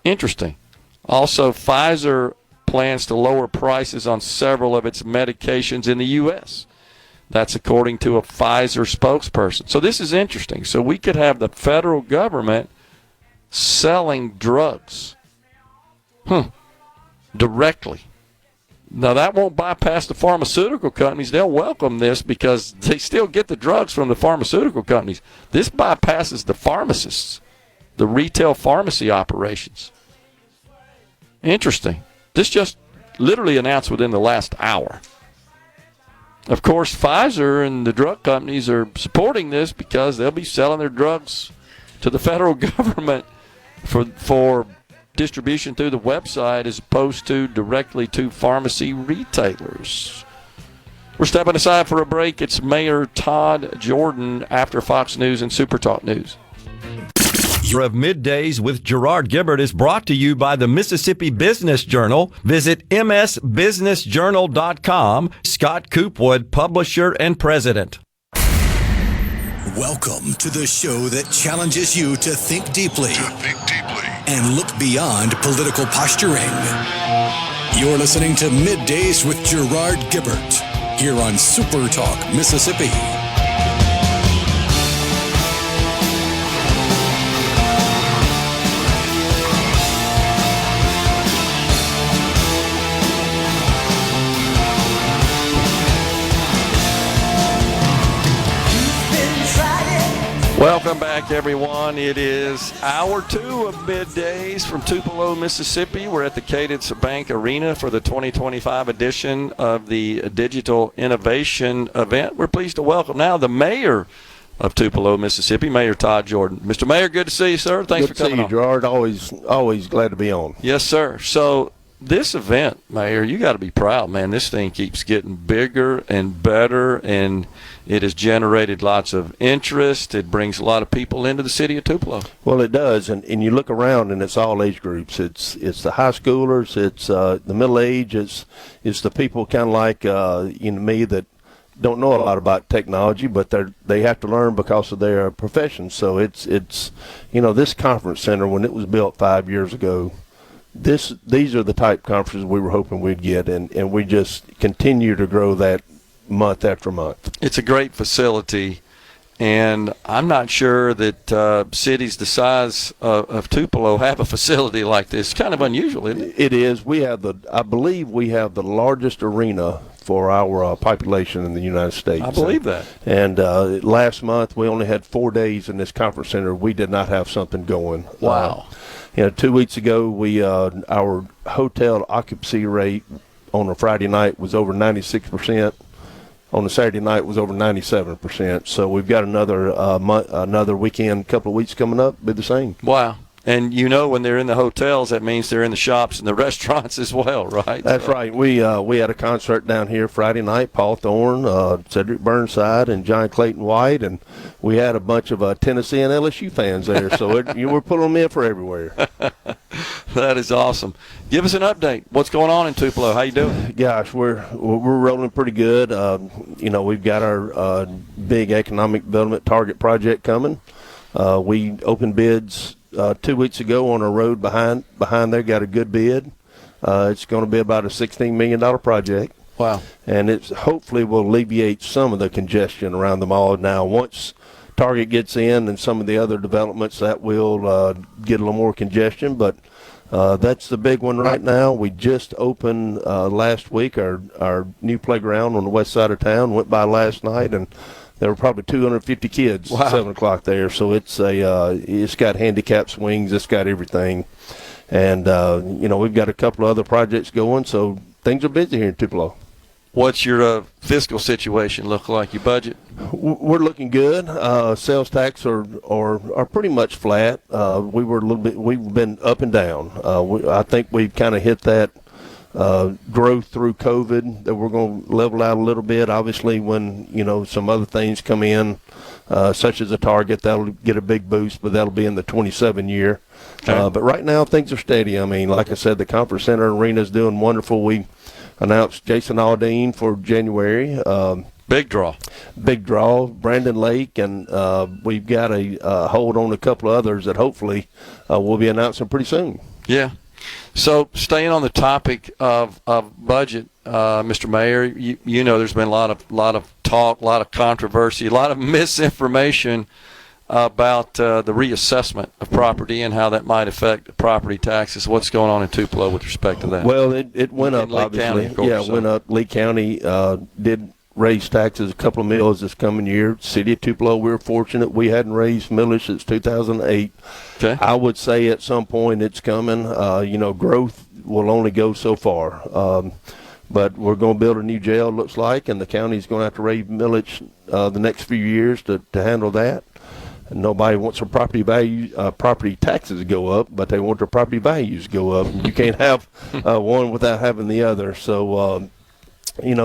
Interesting. Also, Pfizer plans to lower prices on several of its medications in the U.S. That's according to a Pfizer spokesperson. So this is interesting. So we could have the federal government selling drugs directly. Now, that won't bypass the pharmaceutical companies. They'll welcome this because they still get the drugs from the pharmaceutical companies. This bypasses the pharmacists, the retail pharmacy operations. Interesting. This just literally announced within the last hour. Of course, Pfizer and the drug companies are supporting this because they'll be selling their drugs to the federal government for distribution through the website as opposed to directly to pharmacy retailers. We're stepping aside for a break. It's Mayor Todd Jordan after Fox News and SuperTalk News. Of Middays with Gerard Gibert is brought to you by the Mississippi Business Journal. Visit msbusinessjournal.com. Scott Coopwood, publisher and president. Welcome to the show that challenges you to think deeply, and look beyond political posturing. You're listening to Middays with Gerard Gibert here on SuperTalk Mississippi. Welcome back, everyone. It is hour 2 of Middays from Tupelo, Mississippi. We're at the Cadence Bank Arena for the 2025 edition of the Digital Innovation Event. We're pleased to welcome now the mayor of Tupelo, Mississippi, Mayor Todd Jordan. Mr. Mayor, good to see you, sir. Thanks for coming on. Good to see you, Gerard. Always glad to be on. Yes, sir. So this event, Mayor, you got to be proud, man. This thing keeps getting bigger and better, and it has generated lots of interest. It brings a lot of people into the city of Tupelo. Well, it does, and you look around, and it's all age groups. It's the high schoolers, it's the middle age, it's the people kind of like me that don't know a lot about technology, but they have to learn because of their profession. So it's this conference center, when it was built 5 years ago, these are the type conferences we were hoping we'd get, and we just continue to grow that month after month. It's a great facility, and I'm not sure that cities the size of Tupelo have a facility like this. It's kind of unusual, isn't it? It is. I believe we have the largest arena for our population in the United States. I believe that. And last month we only had 4 days in this conference center. We did not have something going. Wow. 2 weeks ago, our hotel occupancy rate on a Friday night was over 96%. On a Saturday night was over 97%. So we've got another weekend, couple of weeks coming up, be the same. Wow. And when they're in the hotels, that means they're in the shops and the restaurants as well, right? That's right. We had a concert down here Friday night, Paul Thorne, Cedric Burnside, and John Clayton White, and we had a bunch of Tennessee and LSU fans there. So we're putting them in for everywhere. That is awesome. Give us an update. What's going on in Tupelo? How you doing? Gosh, we're rolling pretty good. We've got our big economic development target project coming. We opened bids 2 weeks ago on a road behind there, got a good bid. It's going to be about a $16 million project. Wow. And it hopefully will alleviate some of the congestion around the mall. Now, once Target gets in and some of the other developments, that will get a little more congestion, but that's the big one right now. We just opened last week our new playground on the west side of town, went by last night, and there were probably 250 kids at 7 o'clock there. So it's got handicap swings, it's got everything. And, we've got a couple of other projects going, so things are busy here in Tupelo. What's your fiscal situation look like, your budget? We're looking good. Sales tax are pretty much flat. We've been up and down. I think we've kind of hit that growth through COVID that we're going to level out a little bit. Obviously, when some other things come in, such as a Target, that'll get a big boost, but that'll be in the 27 year. Okay. But right now things are steady. I mean, like I said, the conference center arena is doing wonderful. We announced Jason Aldean for January. Big draw. Big draw. Brandon Lake, and we've got a hold on a couple of others that hopefully we'll be announcing pretty soon. Yeah. So staying on the topic of budget, Mr. Mayor, you know there's been a lot of talk, a lot of controversy, a lot of misinformation about the reassessment of property and how that might affect property taxes. What's going on in Tupelo with respect to that? Well, it went up, obviously. County, of course, yeah, it went up. Lee County did raise taxes a couple of mills this coming year. City of Tupelo, we were fortunate we hadn't raised millage since 2008. Okay. I would say at some point it's coming. Growth will only go so far. But we're going to build a new jail, it looks like, and the county's going to have to raise millage the next few years to handle that. And nobody wants their property taxes to go up, but they want their property values to go up. You can't have one without having the other. So,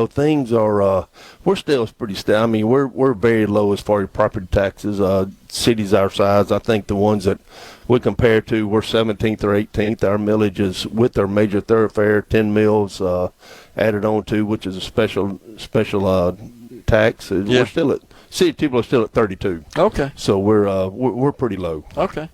things are we're still pretty steady. I mean, we're very low as far as property taxes. Cities our size, I think the ones that we compare to, we're 17th or 18th. Our millage is with their major thoroughfare, 10 mills added on to, which is a special tax. Yeah. We're still at City of Tupelo is still at 32. Okay. So we're pretty low. Okay.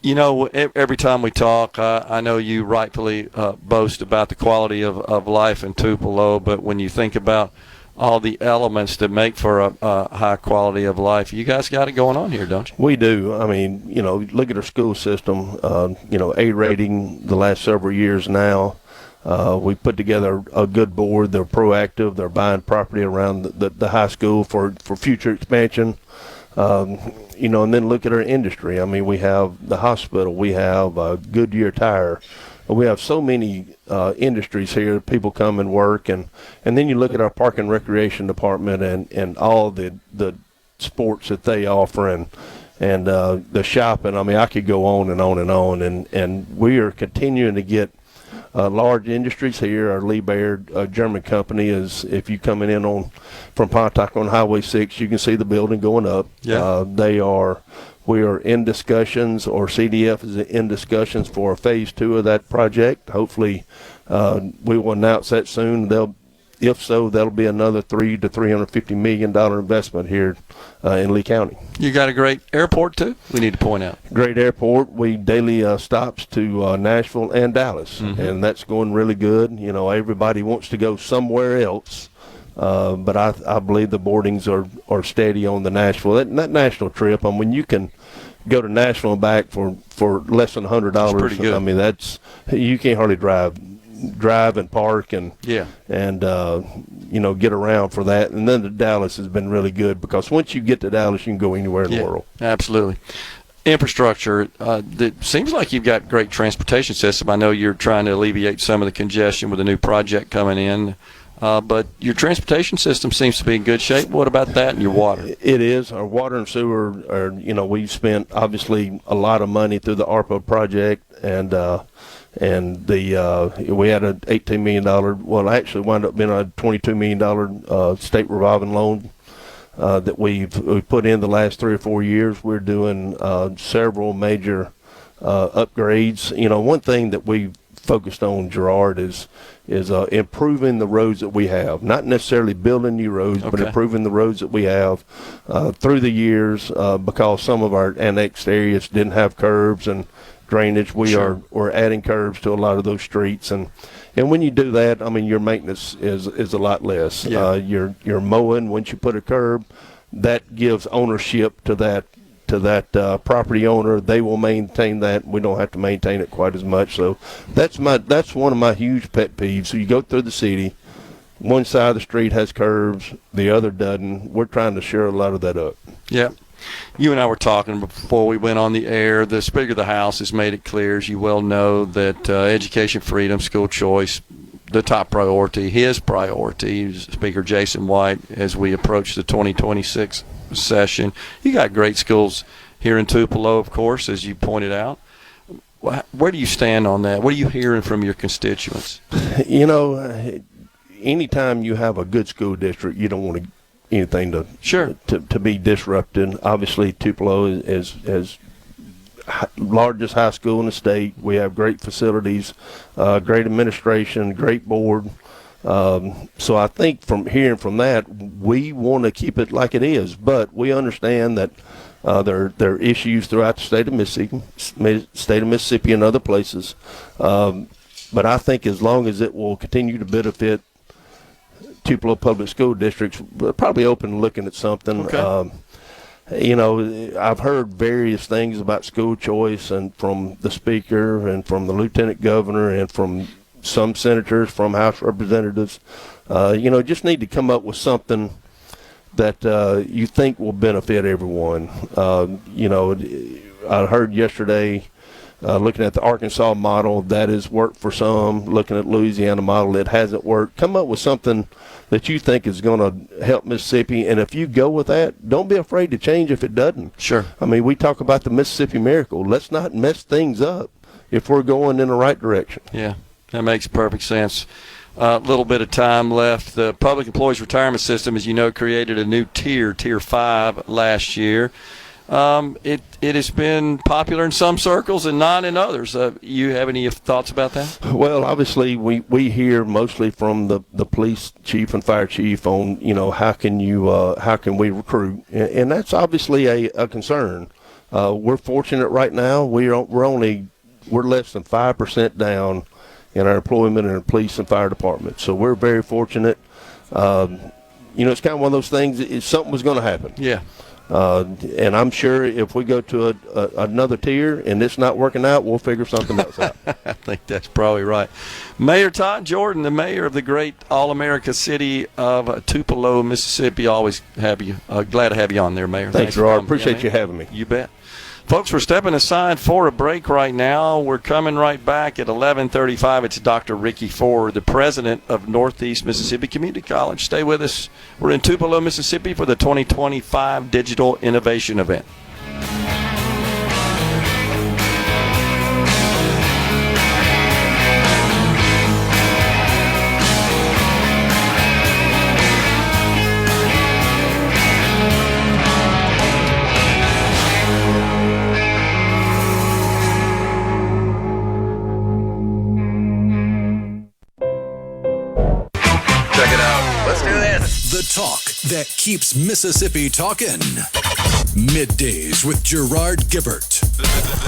Every time we talk, I know you rightfully boast about the quality of life in Tupelo, but when you think about all the elements that make for a high quality of life, you guys got it going on here, don't you? We do. I mean, look at our school system, A rating the last several years now. We put together a good board. They're proactive. They're buying property around the high school for future expansion. And then look at our industry. I mean, we have the hospital. We have Goodyear Tire. We have so many industries here. People come and work. And then you look at our park and recreation department and all the sports that they offer and the shopping. I mean, I could go on and on and on. And we are continuing to get large industries here. Our Lee Baird German company is, if you coming in from Pontotoc on Highway 6, you can see the building going up. Yeah. We are in discussions, or CDF is in discussions for a phase 2 of that project. Hopefully, we will announce that soon. If so, that'll be another $300 to $350 million investment here in Lee County. You got a great airport, too, we need to point out. Great airport. We daily stops to Nashville and Dallas, and that's going really good. Everybody wants to go somewhere else, but I believe the boardings are steady on the Nashville. That Nashville trip, I mean, you can go to Nashville and back for less than $100. That's pretty good. I mean, you can't hardly drive and park and get around for that. And then to Dallas has been really good, because once you get to Dallas, you can go anywhere in the world. Absolutely. Infrastructure, it seems like you've got great transportation system. I know you're trying to alleviate some of the congestion with a new project coming in, but your transportation system seems to be in good shape. What about that and your water? It is. Our water and sewer are, we've spent obviously a lot of money through the ARPA project, and we had an $18 million, well, actually wound up being a $22 million state revolving loan that we've put in the last 3 or 4 years. We're doing several major upgrades. One thing that we've focused on, Gerard, is improving the roads that we have. Not necessarily building new roads, but improving the roads that we have through the years, because some of our annexed areas didn't have curbs and drainage. We're adding curbs to a lot of those streets, and when you do that, I mean, your maintenance is a lot less. You're mowing. Once you put a curb, that gives ownership to that property owner. They will maintain that. We don't have to maintain it quite as much. So that's one of my huge pet peeves. So you go through the city, one side of the street has curbs, the other doesn't. We're trying to share a lot of that up. Yeah. You and I were talking before we went on the air. The Speaker of the House has made it clear, as you well know, that education freedom, school choice, the top priority, his priority, Speaker Jason White, as we approach the 2026 session. You got great schools here in Tupelo, of course, as you pointed out. Where do you stand on that? What are you hearing from your constituents? Anytime you have a good school district, you don't want anything to be disrupted. Obviously, Tupelo is largest high school in the state. We have great facilities, great administration, great board. So I think from hearing from that, we want to keep it like it is, but we understand that there are issues throughout the state of Mississippi and other places. But I think as long as it will continue to benefit Tupelo Public School Districts, we're probably open to looking at something. Okay. I've heard various things about school choice, and from the speaker and from the lieutenant governor and from some senators, from House representatives. Just need to come up with something that you think will benefit everyone. I heard yesterday, looking at the Arkansas model, that has worked for some. Looking at Louisiana model, it hasn't worked. Come up with something that you think is going to help Mississippi, and if you go with that, don't be afraid to change if it doesn't. Sure. I mean, we talk about the Mississippi Miracle. Let's not mess things up if we're going in the right direction. Yeah, that makes perfect sense. A little bit of time left. The Public Employees Retirement System, as you know, created a new tier 5 last year. It has been popular in some circles and not in others. You have any thoughts about that? Well, obviously, we hear mostly from the police chief and fire chief on, how can we recruit, and that's obviously a concern. We're fortunate right now. We're less than 5% down in our employment in the police and fire department, so we're very fortunate. It's kind of one of those things. Something was going to happen. Yeah. And I'm sure if we go to another tier and it's not working out, we'll figure something else out. I think that's probably right. Mayor Todd Jordan, the mayor of the great all-America city of Tupelo, Mississippi, always have you. Glad to have you on there, Mayor. Thanks, Gerard. Appreciate you having me. You bet. Folks, we're stepping aside for a break right now. We're coming right back at 11:35. It's Dr. Ricky Ford, the president of Northeast Mississippi Community College. Stay with us. We're in Tupelo, Mississippi for the 2025 Digital Innovation Event. The talk that keeps Mississippi talking. Middays with Gerard Gibert.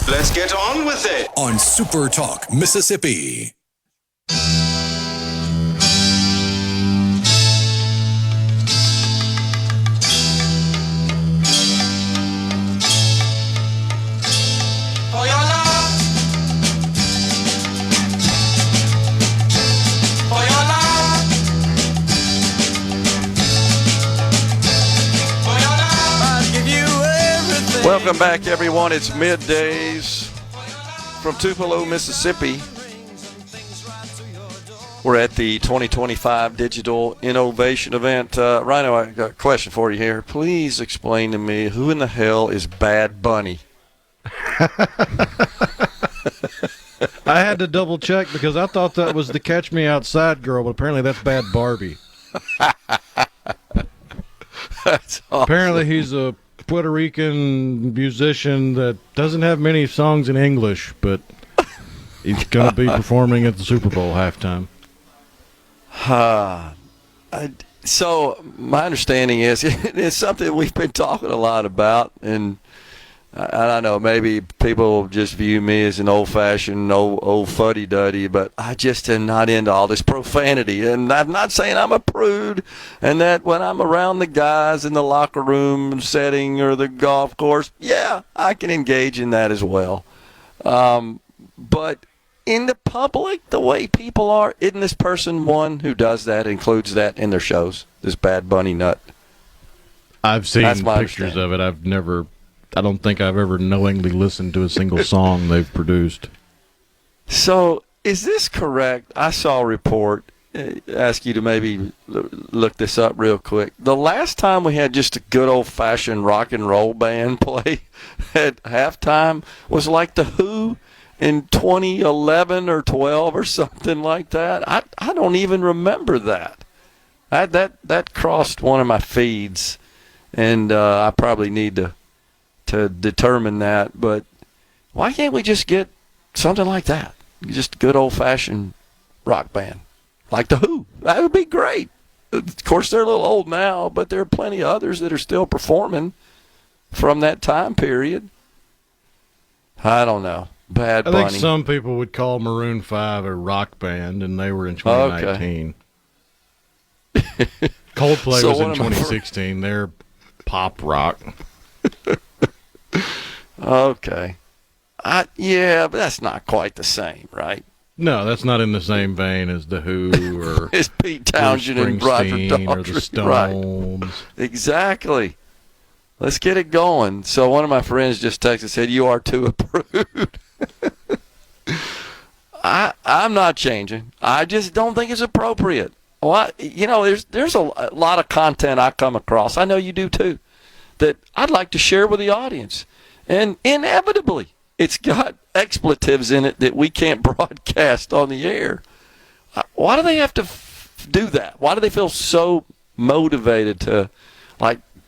Let's get on with it. On SuperTalk, Mississippi. Welcome back, everyone. It's Middays from Tupelo, Mississippi. We're at the 2025 Digital Innovation Event. Rhino, I got a question for you here. Please explain to me, who in the hell is Bad Bunny? I had to double check because I thought that was the Catch Me Outside girl, but apparently that's Bad Barbie. That's awesome. Apparently he's a Puerto Rican musician that doesn't have many songs in English, but he's going to be performing at the Super Bowl halftime. So my understanding is it's something we've been talking a lot about, and I don't know, maybe people just view me as an old-fashioned, old fuddy-duddy, but I just am not into all this profanity. And I'm not saying I'm a prude, and that when I'm around the guys in the locker room setting or the golf course, yeah, I can engage in that as well. But in the public, the way people are, isn't this person one who does that, includes that in their shows, this Bad Bunny nut? I've seen pictures of it. I don't think I've ever knowingly listened to a single song they've produced. So, is this correct? I saw a report, ask you to maybe look this up real quick. The last time we had just a good old-fashioned rock and roll band play at halftime was like The Who in 2011 or 12 or something like that. I don't even remember that. That crossed one of my feeds, and I probably need to determine that, but why can't we just get something like that? Just a good old-fashioned rock band. like the Who. That would be great. Of course, they're a little old now, but there are plenty of others that are still performing from that time period. I don't know. Bad Bunny. I think some people would call Maroon 5 a rock band, and they were in 2019. Okay. Coldplay was in 2016. They're pop rock. Okay. Yeah, but that's not quite the same, right? No, that's not in the same vein as the Who or it's Pete Townshend and Roger Daltrey or the Stones. Right. Exactly. Let's get it going. So one of my friends just texted and said, "You are too approved." I'm not changing. I just don't think it's appropriate. Well, there's a lot of content I come across. I know you do too. That I'd like to share with the audience, and inevitably, it's got expletives in it that we can't broadcast on the air. Why do they have to do that? Why do they feel so motivated to,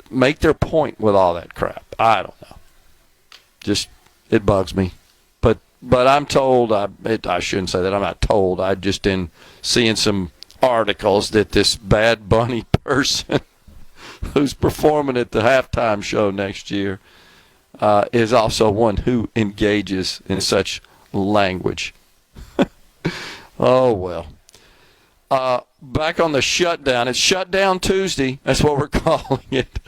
make their point with all that crap? I don't know. Just, it bugs me. But I'm told, I shouldn't say that, I'm not told. I just been seeing some articles that this Bad Bunny person who's performing at the halftime show next year is also one who engages in such language. Oh, well. Back on the shutdown. It's Shutdown Tuesday. That's what we're calling it.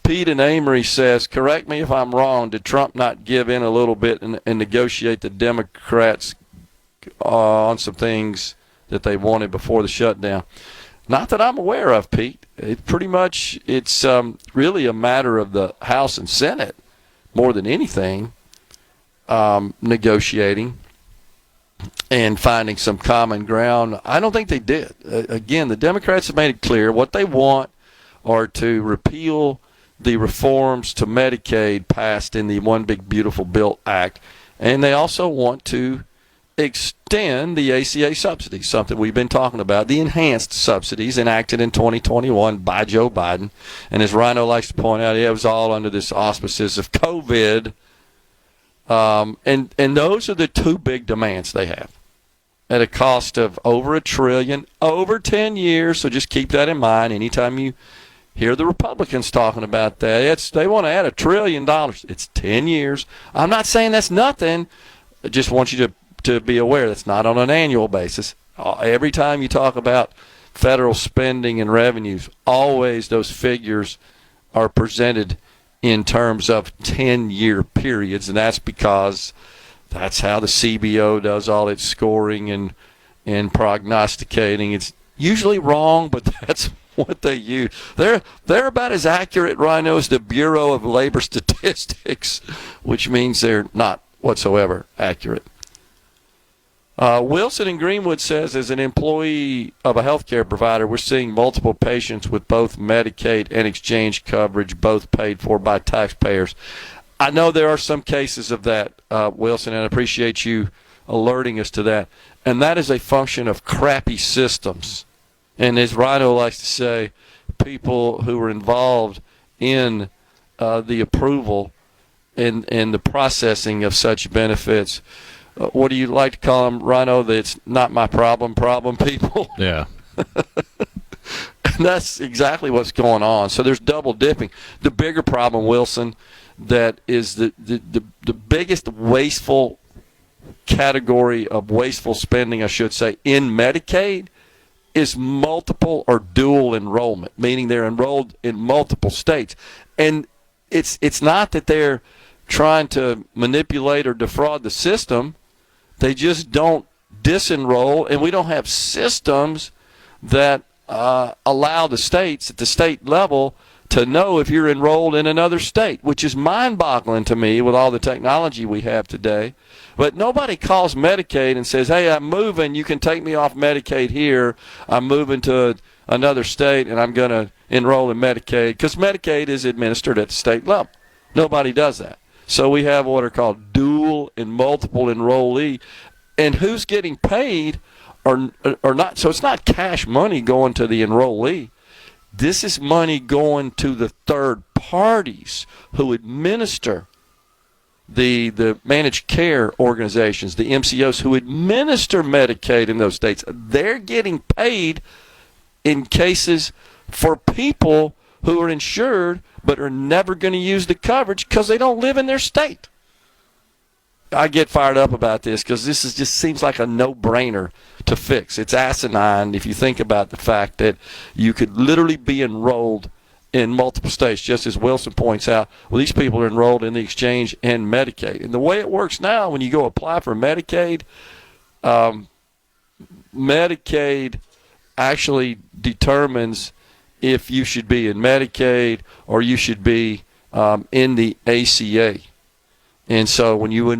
Pete and Amory says, correct me if I'm wrong, did Trump not give in a little bit and negotiate the Democrats on some things that they wanted before the shutdown? Not that I'm aware of, Pete. It's really a matter of the House and Senate more than anything, negotiating and finding some common ground. I don't think they did. Again, the Democrats have made it clear what they want are to repeal the reforms to Medicaid passed in the One Big Beautiful Bill Act, and they also want to extend the ACA subsidies, something we've been talking about, the enhanced subsidies enacted in 2021 by Joe Biden. And as Rhino likes to point out, it was all under this auspices of COVID. And those are the two big demands they have at a cost of over $1 trillion, over 10 years. So just keep that in mind. Anytime you hear the Republicans talking about that, they want to add $1 trillion. It's 10 years. I'm not saying that's nothing. I just want you to be aware that's not on an annual basis. Every time you talk about federal spending and revenues, always those figures are presented in terms of 10-year periods, and that's because that's how the CBO does all its scoring and prognosticating. It's usually wrong, but that's what they use. They're about as accurate, Rhino, as the Bureau of Labor Statistics, which means they're not whatsoever accurate. Wilson in Greenwood says, as an employee of a healthcare provider, we're seeing multiple patients with both Medicaid and exchange coverage, both paid for by taxpayers. I know there are some cases of that, Wilson, and I appreciate you alerting us to that. And that is a function of crappy systems. And as Rhino likes to say, people who are involved in the approval and the processing of such benefits, what do you like to call them, Rhino? That's not my problem people? Yeah. And that's exactly what's going on. So there's double dipping. The bigger problem, Wilson, that is the biggest wasteful category of wasteful spending, I should say, in Medicaid is multiple or dual enrollment, meaning they're enrolled in multiple states. And it's not that they're trying to manipulate or defraud the system. They just don't disenroll, and we don't have systems that allow the states at the state level to know if you're enrolled in another state, which is mind-boggling to me with all the technology we have today. But nobody calls Medicaid and says, hey, I'm moving. You can take me off Medicaid here. I'm moving to another state, and I'm going to enroll in Medicaid, because Medicaid is administered at the state level. Nobody does that. So we have what are called dual and multiple enrollee. And who's getting paid or not? So it's not cash money going to the enrollee. This is money going to the third parties who administer the managed care organizations, the MCOs who administer Medicaid in those states, they're getting paid in cases for people who are insured but are never going to use the coverage because they don't live in their state. I get fired up about this because this just seems like a no-brainer to fix. It's asinine if you think about the fact that you could literally be enrolled in multiple states, just as Wilson points out. Well, these people are enrolled in the exchange and Medicaid. And the way it works now, when you go apply for Medicaid, Medicaid actually determines if you should be in Medicaid or you should be in the ACA. And so when you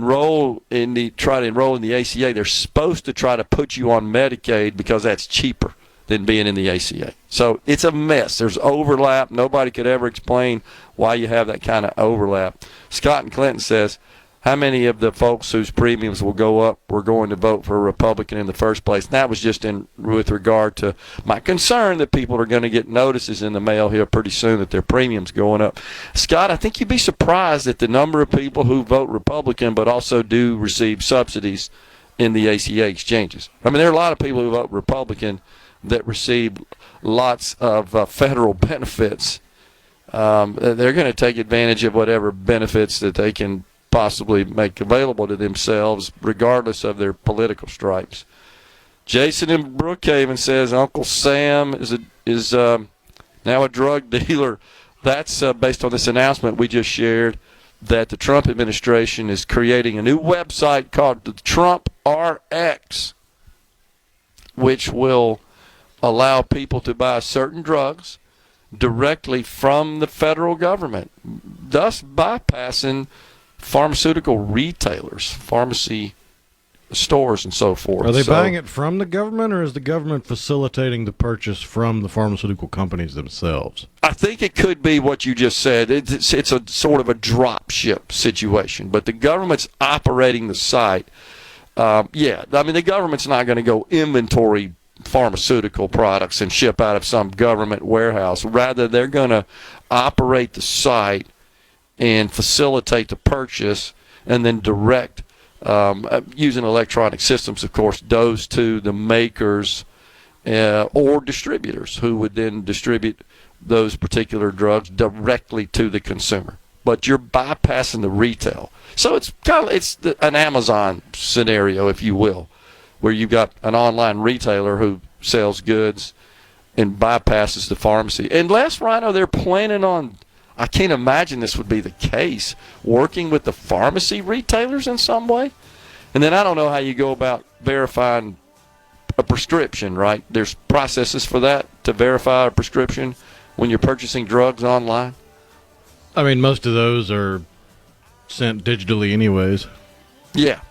try to enroll in the ACA, they're supposed to try to put you on Medicaid because that's cheaper than being in the ACA. So it's a mess. There's overlap. Nobody could ever explain why you have that kind of overlap. Scott in Clinton says, how many of the folks whose premiums will go up were going to vote for a Republican in the first place? And that was just with regard to my concern that people are going to get notices in the mail here pretty soon that their premium's going up. Scott, I think you'd be surprised at the number of people who vote Republican but also do receive subsidies in the ACA exchanges. I mean, there are a lot of people who vote Republican that receive lots of federal benefits. They're going to take advantage of whatever benefits that they can possibly make available to themselves, regardless of their political stripes. Jason in Brookhaven says Uncle Sam is now a drug dealer. That's based on this announcement we just shared that the Trump administration is creating a new website called the Trump RX, which will allow people to buy certain drugs directly from the federal government, thus bypassing pharmaceutical retailers, pharmacy stores, and so forth. Are they buying it from the government, or is the government facilitating the purchase from the pharmaceutical companies themselves? I think it could be what you just said. It's a sort of a drop ship situation, but the government's operating the site. I mean, the government's not going to go inventory pharmaceutical products and ship out of some government warehouse. Rather, they're going to operate the site and facilitate the purchase and then direct, using electronic systems, of course, those to the makers or distributors who would then distribute those particular drugs directly to the consumer. But you're bypassing the retail. So it's an Amazon scenario, if you will, where you've got an online retailer who sells goods and bypasses the pharmacy. Unless, Rhino, they're planning on, I can't imagine this would be the case, working with the pharmacy retailers in some way. And then I don't know how you go about verifying a prescription, right? There's processes for that, to verify a prescription when you're purchasing drugs online. I mean, most of those are sent digitally anyways. Yeah.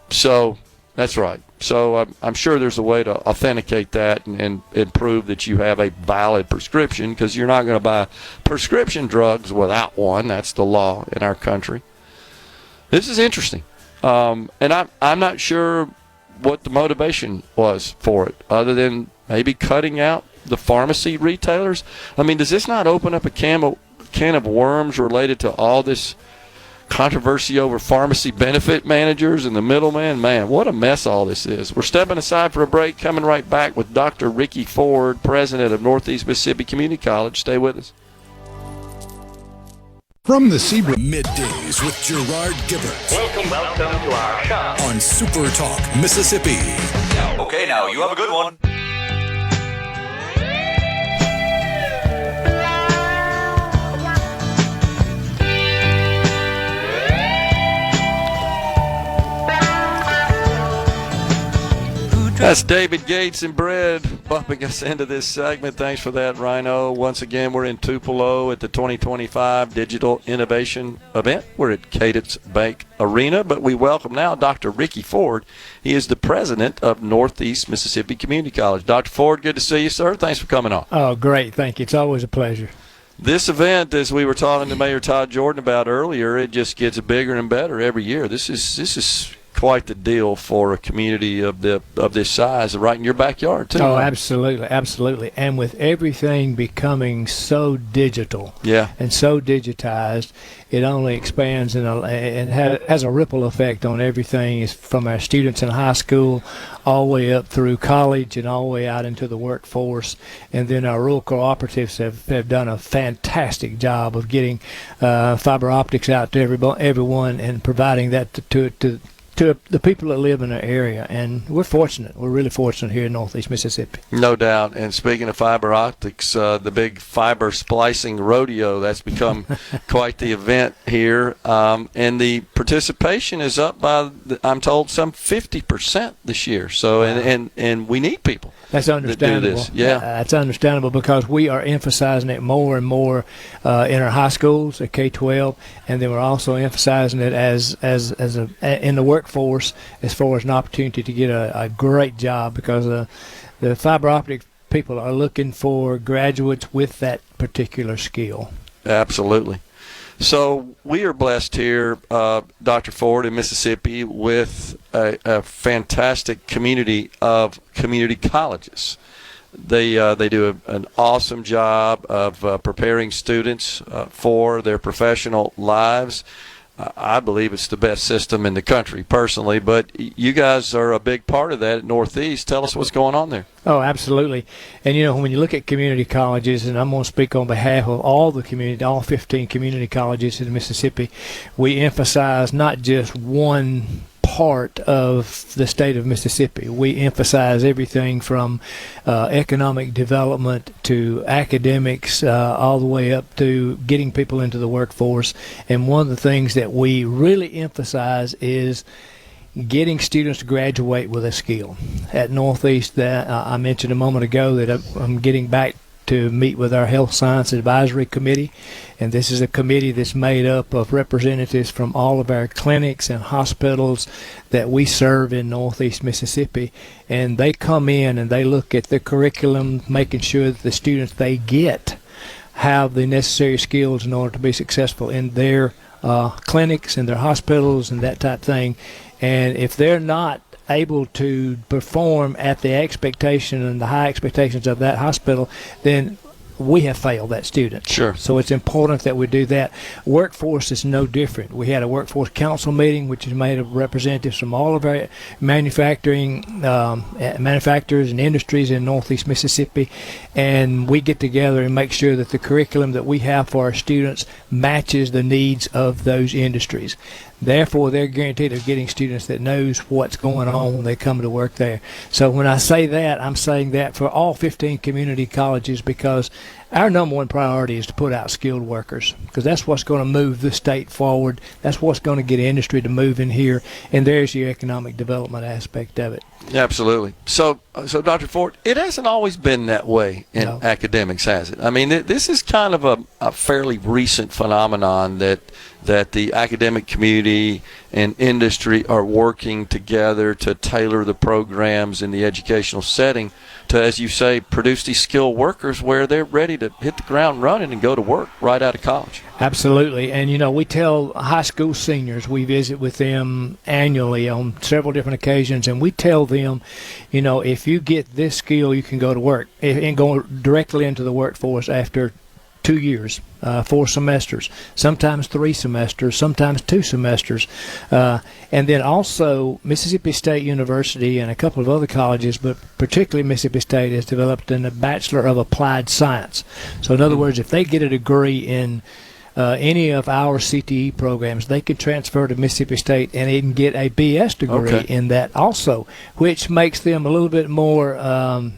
So that's right. So I'm sure there's a way to authenticate that and prove that you have a valid prescription, because you're not going to buy prescription drugs without one. That's the law in our country. This is interesting. And I'm not sure what the motivation was for it, other than maybe cutting out the pharmacy retailers. I mean, does this not open up a can of worms related to all this controversy over pharmacy benefit managers and the middleman? Man, what a mess all this is. We're stepping aside for a break, coming right back with Dr. Ricky Ford, president of Northeast Mississippi Community College. Stay with us. From the Sebring Middays with Gerard Gibert. Welcome to our shop on SuperTalk, Mississippi. Okay, now you have a good one. That's David Gates and Bread bumping us into this segment. Thanks for that, Rhino. Once again, we're in Tupelo at the 2025 Digital Innovation Event. We're at Cadence Bank Arena, but we welcome now Dr. Ricky Ford. He is the president of Northeast Mississippi Community College. Dr. Ford, good to see you, sir. Thanks for coming on. Oh, great. Thank you. It's always a pleasure. This event, as we were talking to Mayor Todd Jordan about earlier, it just gets bigger and better every year. This is quite the deal for a community of this size, right in your backyard too. Oh, absolutely, absolutely. And with everything becoming so digital, and so digitized, it only expands and has a ripple effect on everything, from our students in high school all the way up through college and all the way out into the workforce. And then our rural cooperatives have done a fantastic job of getting fiber optics out to everyone and providing that to the people that live in the area. And we're fortunate. We're really fortunate here in Northeast Mississippi. No doubt. And speaking of fiber optics, the big fiber splicing rodeo, that's become quite the event here. And the participation is up by, I'm told, some 50% this year. So, and we need people. That's understandable. That do this. Yeah, that's understandable, because we are emphasizing it more and more in our high schools at K-12, and then we're also emphasizing it as in the workforce as far as an opportunity to get a great job, because the fiber optic people are looking for graduates with that particular skill. Absolutely. So we are blessed here, Dr. Ford, in Mississippi, with a fantastic community of community colleges. They do an awesome job of preparing students for their professional lives. I believe it's the best system in the country, personally, but you guys are a big part of that at Northeast. Tell us what's going on there. Oh, absolutely. And, when you look at community colleges, and I'm going to speak on behalf of all 15 community colleges in Mississippi, we emphasize not just one part of the state of Mississippi. We emphasize everything from economic development to academics, all the way up to getting people into the workforce. And one of the things that we really emphasize is getting students to graduate with a skill. At Northeast, I mentioned a moment ago that I'm getting back to meet with our Health Science Advisory Committee, and this is a committee that's made up of representatives from all of our clinics and hospitals that we serve in Northeast Mississippi, and they come in and they look at the curriculum, making sure that the students they get have the necessary skills in order to be successful in their clinics and their hospitals and that type of thing. And if they're not able to perform at the expectation and the high expectations of that hospital, then we have failed that student. Sure. So it's important that we do that. Workforce is no different. We had a workforce council meeting, which is made of representatives from all of our manufacturers and industries in Northeast Mississippi, and we get together and make sure that the curriculum that we have for our students matches the needs of those industries. Therefore, they're guaranteed of getting students that knows what's going on when they come to work there. So when I say that, I'm saying that for all 15 community colleges, because our number one priority is to put out skilled workers, because that's what's going to move the state forward. That's what's going to get industry to move in here, and there's your economic development aspect of it. Absolutely. So Dr. Ford, it hasn't always been that way in academics, has it? I mean, this is kind of a fairly recent phenomenon that the academic community and industry are working together to tailor the programs in the educational setting to, as you say, produce these skilled workers where they're ready to hit the ground running and go to work right out of college. Absolutely. And, we tell high school seniors, we visit with them annually on several different occasions, and we tell them, if you get this skill, you can go to work and go directly into the workforce after 2 years, 4 semesters, sometimes 3 semesters, sometimes 2 semesters. And then also Mississippi State University and a couple of other colleges, but particularly Mississippi State, has developed a Bachelor of Applied Science. So in other words, if they get a degree in any of our CTE programs, they can transfer to Mississippi State and even get a BS degree in that also, which makes them a little bit more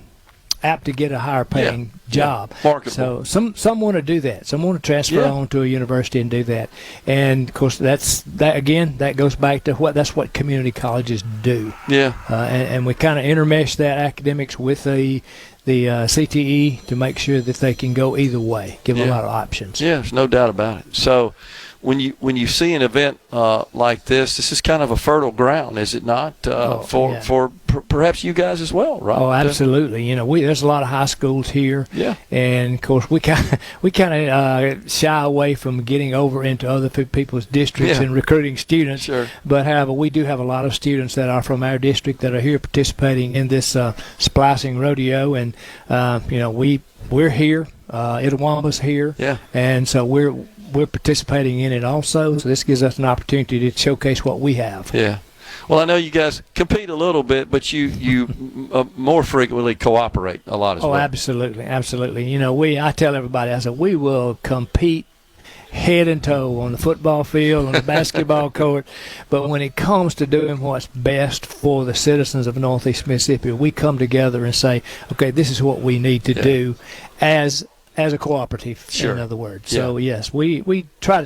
apt to get a higher paying job. So some want to do that. Some want to transfer on to a university and do that. And of course that goes back to that's what community colleges do. And we kind of intermesh that academics with the CTE to make sure that they can go either way. Give them a lot of options. Yeah, there's no doubt about it. So when you see an event like this is kind of a fertile ground, is it not? For perhaps you guys as well, right? Oh, absolutely. There's a lot of high schools here. Yeah. And of course we kind of shy away from getting over into other people's districts and recruiting students. Sure. But however, we do have a lot of students that are from our district that are here participating in this splicing rodeo, and we're here. Itawamba's here. Yeah. And so we're participating in it also. So this gives us an opportunity to showcase what we have. Yeah. Well, I know you guys compete a little bit, but you more frequently cooperate a lot as well. Oh, absolutely. I tell everybody, I said, we will compete head and toe on the football field, on the basketball court, but when it comes to doing what's best for the citizens of Northeast Mississippi, we come together and say, okay, this is what we need to do as a cooperative, in other words. So yes, we try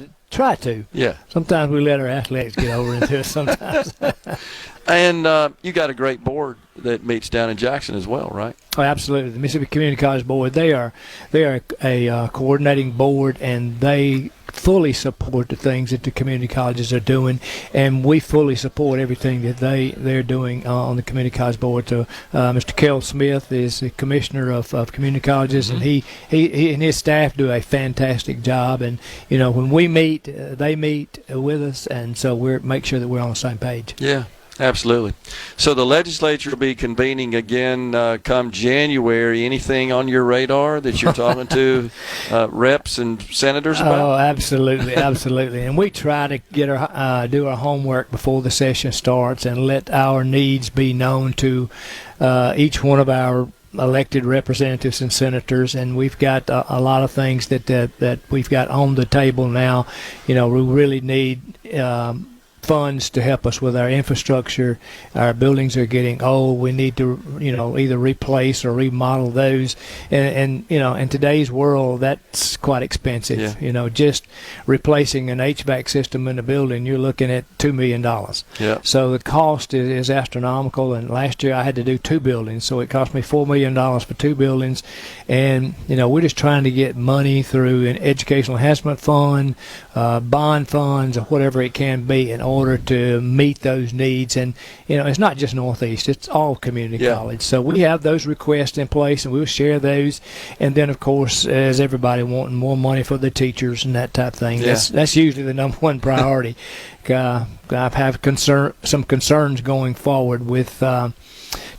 to. Yeah. Sometimes we let our athletics get over into it sometimes. And you got a great board that meets down in Jackson as well, right? Oh, absolutely. The Mississippi Community College Board, they are a coordinating board, and they fully support the things that the community colleges are doing, and we fully support everything that they're doing on the community college board. So Mr. Kell Smith is the commissioner of community colleges, and he and his staff do a fantastic job. And when we meet, they meet with us, and so make sure that we're on the same page. Yeah. Absolutely. So the legislature will be convening again come January. Anything on your radar that you're talking to reps and senators about? Oh, absolutely. And we try to get do our homework before the session starts and let our needs be known to each one of our elected representatives and senators, and we've got a lot of things that we've got on the table now. We really need funds to help us with our infrastructure. Our buildings are getting old. We need to, either replace or remodel those. And in today's world, that's quite expensive. Yeah. Just replacing an HVAC system in a building, you're looking at $2 million. Yeah. So the cost is astronomical. And last year I had to do 2 buildings, so it cost me $4 million for 2 buildings. And we're just trying to get money through an educational enhancement fund, bond funds, or whatever it can be, in order to meet those needs. And it's not just Northeast, it's all community college. So we have those requests in place, and we'll share those. And then of course, as everybody wanting more money for the teachers and that type of thing, that's usually the number one priority. I have some concerns going forward with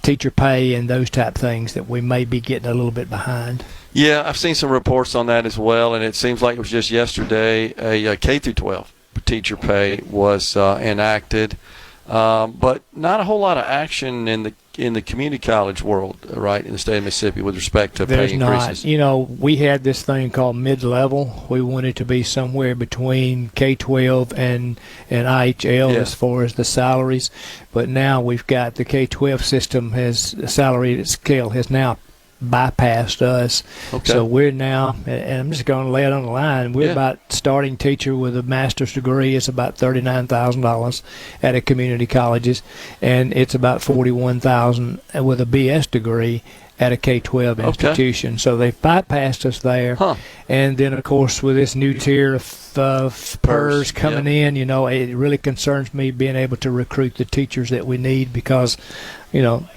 teacher pay and those type of things that we may be getting a little bit behind. Yeah, I've seen some reports on that as well, and it seems like it was just yesterday a K through 12 teacher pay was enacted, but not a whole lot of action in the community college world, right, in the state of Mississippi with respect to pay increases. We had this thing called mid-level. We wanted to be somewhere between K-12 and IHL as far as the salaries, but now we've got the K-12 system salary scale has now bypassed us. Okay. So we're now, and I'm just going to lay it on the line, we're about starting teacher with a master's degree. It's about $39,000 at a community colleges, and it's about $41,000 with a BS degree at a K-12 institution. So they've bypassed us there. And then, of course, with this new tier of PERS coming in, it really concerns me being able to recruit the teachers that we need, because,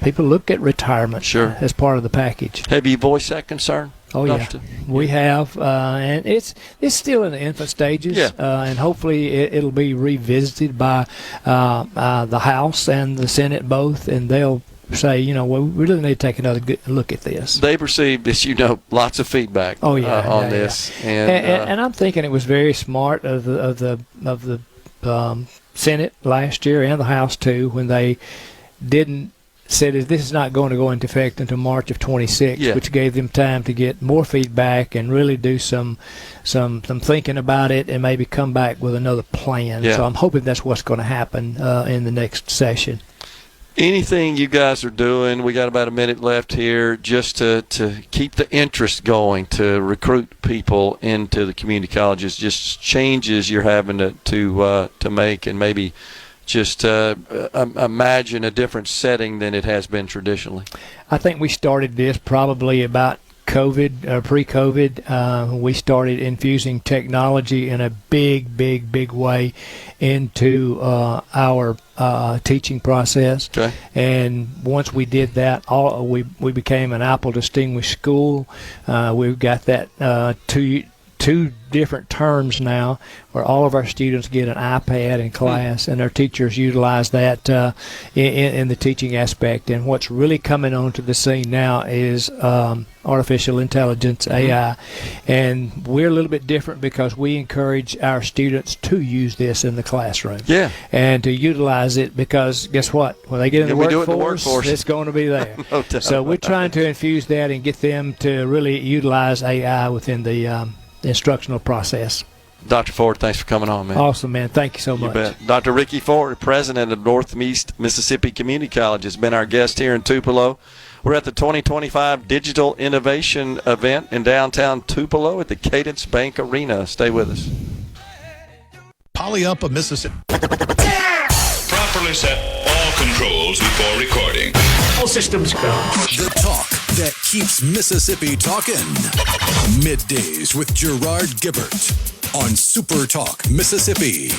people look at retirement as part of the package. Have you voiced that concern? Oh, yeah. We have, and it's still in the infant stages, and hopefully it'll be revisited by the House and the Senate both, and they'll say, we really need to take another good look at this. They've received, as lots of feedback on this. And I'm thinking it was very smart of the Senate last year and the House too, when they said this is not going to go into effect until March of 26, which gave them time to get more feedback and really do some thinking about it and maybe come back with another plan. So I'm hoping that's what's going to happen in the next session. Anything you guys are doing, we got about a minute left here, just to keep the interest going, to recruit people into the community colleges, just changes you're having to make, and maybe just imagine a different setting than it has been traditionally? I think we started this probably about pre-COVID, we started infusing technology in a big way into our teaching process. Okay. And once we did that, we became an Apple Distinguished School. We've got that two different terms now where all of our students get an iPad in class, and their teachers utilize that in the teaching aspect. And what's really coming onto the scene now is artificial intelligence, AI. And we're a little bit different because we encourage our students to use this in the classroom. Yeah. And to utilize it, because guess what? When they get in the workforce, it's going to be there. No So we're trying to infuse that and get them to really utilize AI within the instructional process. Dr. Ford, thanks for coming on, man. Awesome, man. Thank you so much. You bet. Dr. Ricky Ford, president of Northeast Mississippi Community College, has been our guest here in Tupelo. We're at the 2025 Digital Innovation Event in downtown Tupelo at the Cadence Bank Arena. Stay with us. Poly up of Mississippi. Properly set all controls before recording. All systems go. The talk that keeps Mississippi talking. Middays with Gerard Gibert on SuperTalk Mississippi.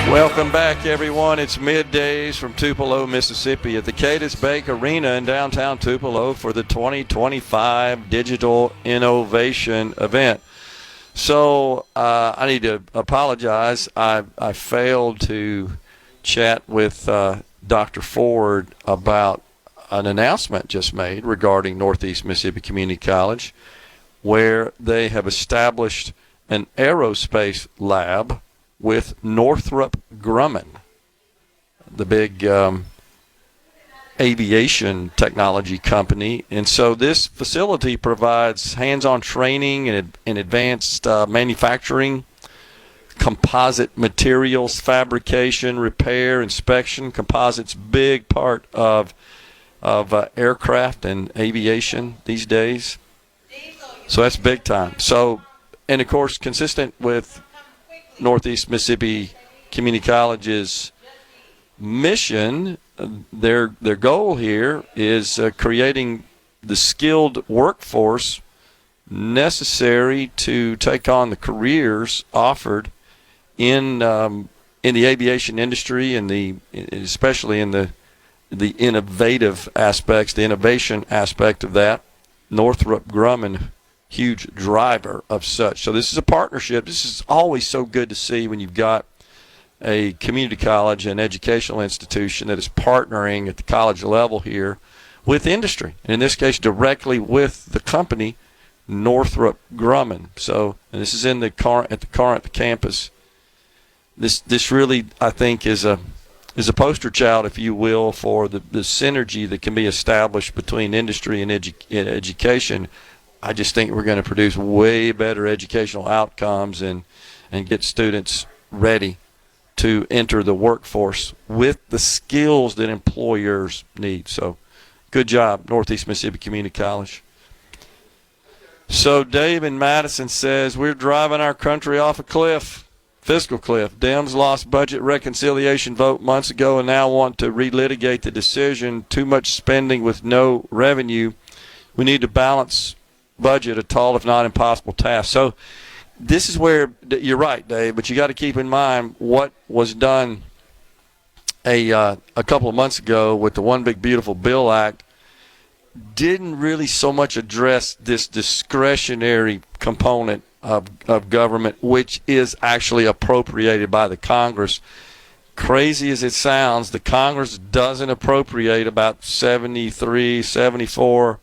Welcome back, everyone. It's Middays from Tupelo, Mississippi at the Cadence Bank Arena in downtown Tupelo for the 2025 Digital Innovation Event. So I need to apologize. I failed to chat with Dr. Ford about an announcement just made regarding Northeast Mississippi Community College, where they have established an aerospace lab with Northrop Grumman, the big aviation technology company. And so this facility provides hands-on training and advanced manufacturing, composite materials, fabrication, repair, inspection. Composites, big part of aircraft and aviation these days. So that's big time. So, and of course, consistent with Northeast Mississippi Community College's mission, their goal here is creating the skilled workforce necessary to take on the careers offered in the aviation industry and especially in the innovative aspects, the innovation aspect of that. Northrop Grumman, huge driver of such. So this is a partnership. This is always so good to see when you've got a community college, an educational institution that is partnering at the college level here with industry, and in this case directly with the company Northrop Grumman. So, and this is at the Corinth campus. This really, I think, is a poster child, if you will, for the synergy that can be established between industry and education. I just think we're going to produce way better educational outcomes and get students ready to enter the workforce with the skills that employers need. So good job, Northeast Mississippi Community College. So Dave in Madison says, we're driving our country off a cliff, fiscal cliff. Dems lost budget reconciliation vote months ago and now want to relitigate the decision. Too much spending with no revenue. We need to balance budget, a tall if not impossible task. So this is where you're right, Dave, but you got to keep in mind what was done a couple of months ago with the One Big Beautiful Bill Act didn't really so much address this discretionary component of government, which is actually appropriated by the Congress. Crazy as it sounds, the Congress doesn't appropriate about 74%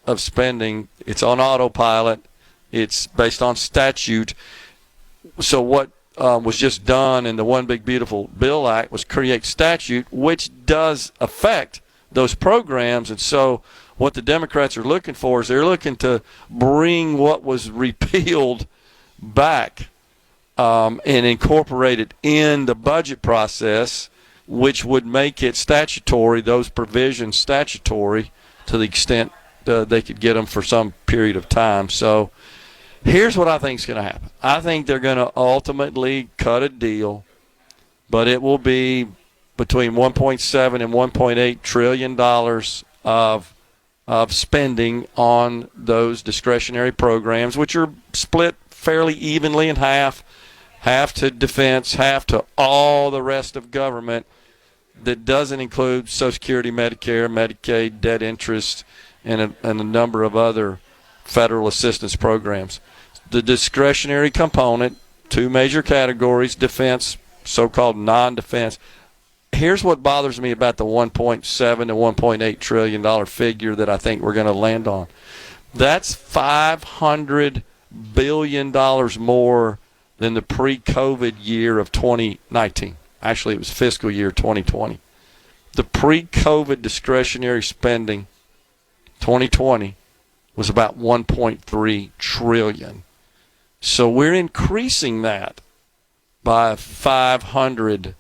of spending. It's on autopilot. It's based on statute. So what was just done in the One Big Beautiful Bill Act was create statute, which does affect those programs. And so what the Democrats are looking for is they're looking to bring what was repealed back and incorporate it in the budget process, which would make it statutory, those provisions statutory to the extent they could get them for some period of time. So here's what I think is going to happen. I think they're going to ultimately cut a deal, but it will be between $1.7 and $1.8 trillion of spending on those discretionary programs, which are split fairly evenly in half to defense, half to all the rest of government that doesn't include Social Security, Medicare, Medicaid, debt interest, and a number of other federal assistance programs. The discretionary component, two major categories, defense, so-called non-defense. Here's what bothers me about the $1.7 to $1.8 trillion figure that I think we're going to land on. That's $500 billion more than the pre-COVID year of 2019. Actually, it was fiscal year 2020. The pre-COVID discretionary spending 2020 was about $1.3 trillion. So we're increasing that by $500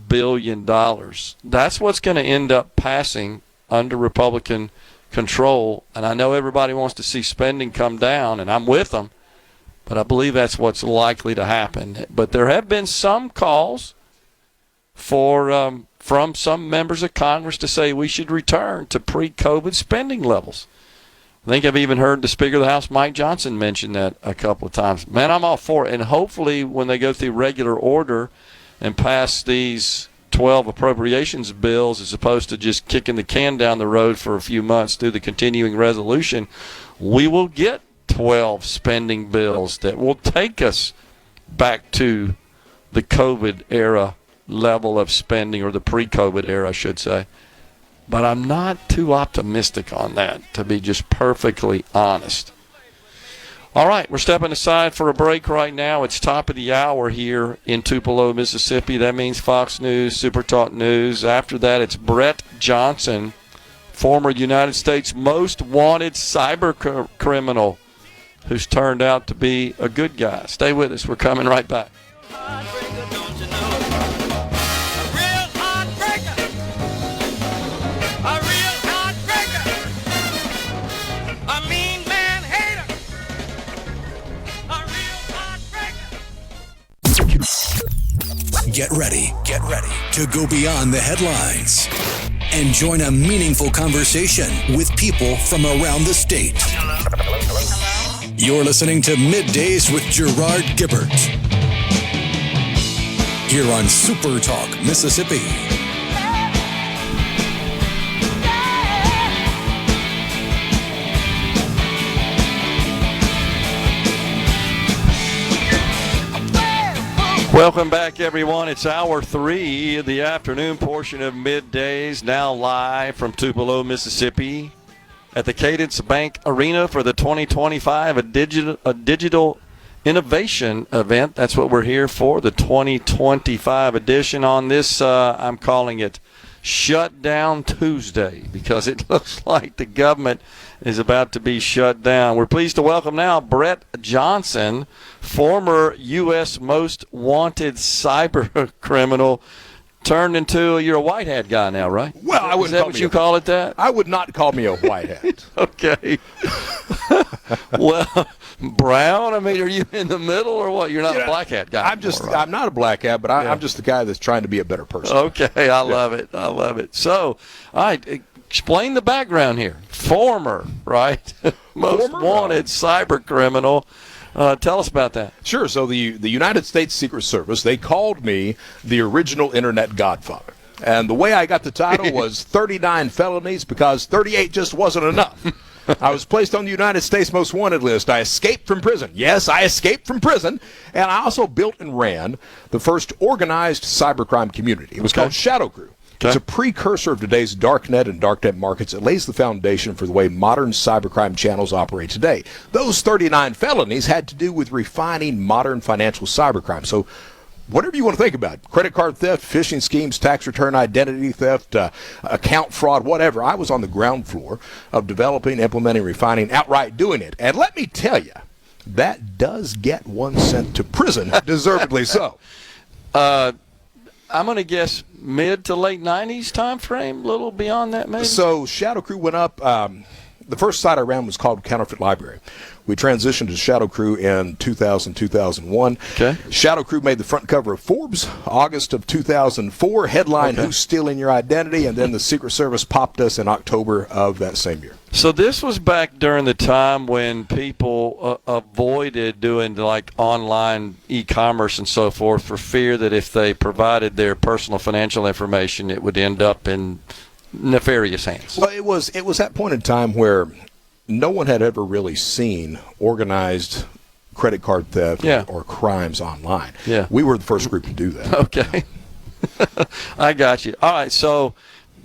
billion. That's what's going to end up passing under Republican control. And I know everybody wants to see spending come down, and I'm with them, but I believe that's what's likely to happen. But there have been some calls for from some members of Congress to say we should return to pre-COVID spending levels. I think I've even heard the Speaker of the House, Mike Johnson, mention that a couple of times. Man, I'm all for it. And hopefully when they go through regular order and pass these 12 appropriations bills as opposed to just kicking the can down the road for a few months through the continuing resolution, we will get 12 spending bills that will take us back to the COVID era level of spending, or the pre-COVID era, I should say. But I'm not too optimistic on that, to be just perfectly honest. All right, we're stepping aside for a break right now. It's top of the hour here in Tupelo, Mississippi. That means Fox News, SuperTalk News. After that, it's Brett Johnson, former United States most wanted cyber criminal, who's turned out to be a good guy. Stay with us. We're coming right back. Get ready to go beyond the headlines and join a meaningful conversation with people from around the state. You're listening to MidDays with Gerard Gibert here on SuperTalk, Mississippi. Welcome back, everyone. It's hour 3, the afternoon portion of MidDays, now live from Tupelo, Mississippi, at the Cadence Bank Arena for the 2025 a digital innovation event. That's what we're here for, the 2025 edition. On this, I'm calling it Shutdown Tuesday, because it looks like the government is about to be shut down. We're pleased to welcome now Brett Johnson, former U.S. most wanted cyber criminal, turned into you're a white hat guy now, right? Well, I wouldn't. Is that what you call it? That I would not call me a white hat. Okay. Well, brown. I mean, are you in the middle or what? You're not a black hat guy. I'm not a black hat, but I'm just the guy that's trying to be a better person. Okay, I love it. I love it. So, all right, explain the background here. Former, right? Most wanted cyber criminal. Tell us about that. Sure. So the United States Secret Service, they called me the original Internet Godfather. And the way I got the title was 39 felonies, because 38 just wasn't enough. I was placed on the United States Most Wanted list. I escaped from prison. Yes, I escaped from prison. And I also built and ran the first organized cybercrime community. It was called Shadow Crew. Okay. It's a precursor of today's darknet and darknet markets. It lays the foundation for the way modern cybercrime channels operate today. Those 39 felonies had to do with refining modern financial cybercrime. So whatever you want to think about, credit card theft, phishing schemes, tax return identity theft, account fraud, whatever, I was on the ground floor of developing, implementing, refining, outright doing it. And let me tell you, that does get one sent to prison, deservedly so. I'm going to guess mid to late 90s time frame, a little beyond that maybe. So Shadow Crew went up. The first site I ran was called Counterfeit Library. We transitioned to Shadow Crew in 2000, 2001. Okay. Shadow Crew made the front cover of Forbes, August of 2004. Headline, Who's Stealing Your Identity? And then the Secret Service popped us in October of that same year. So this was back during the time when people avoided doing like online e-commerce and so forth for fear that if they provided their personal financial information, it would end up in nefarious hands. Well, it was that point in time where no one had ever really seen organized credit card theft or crimes online. Yeah. We were the first group to do that. Okay. I got you. All right, so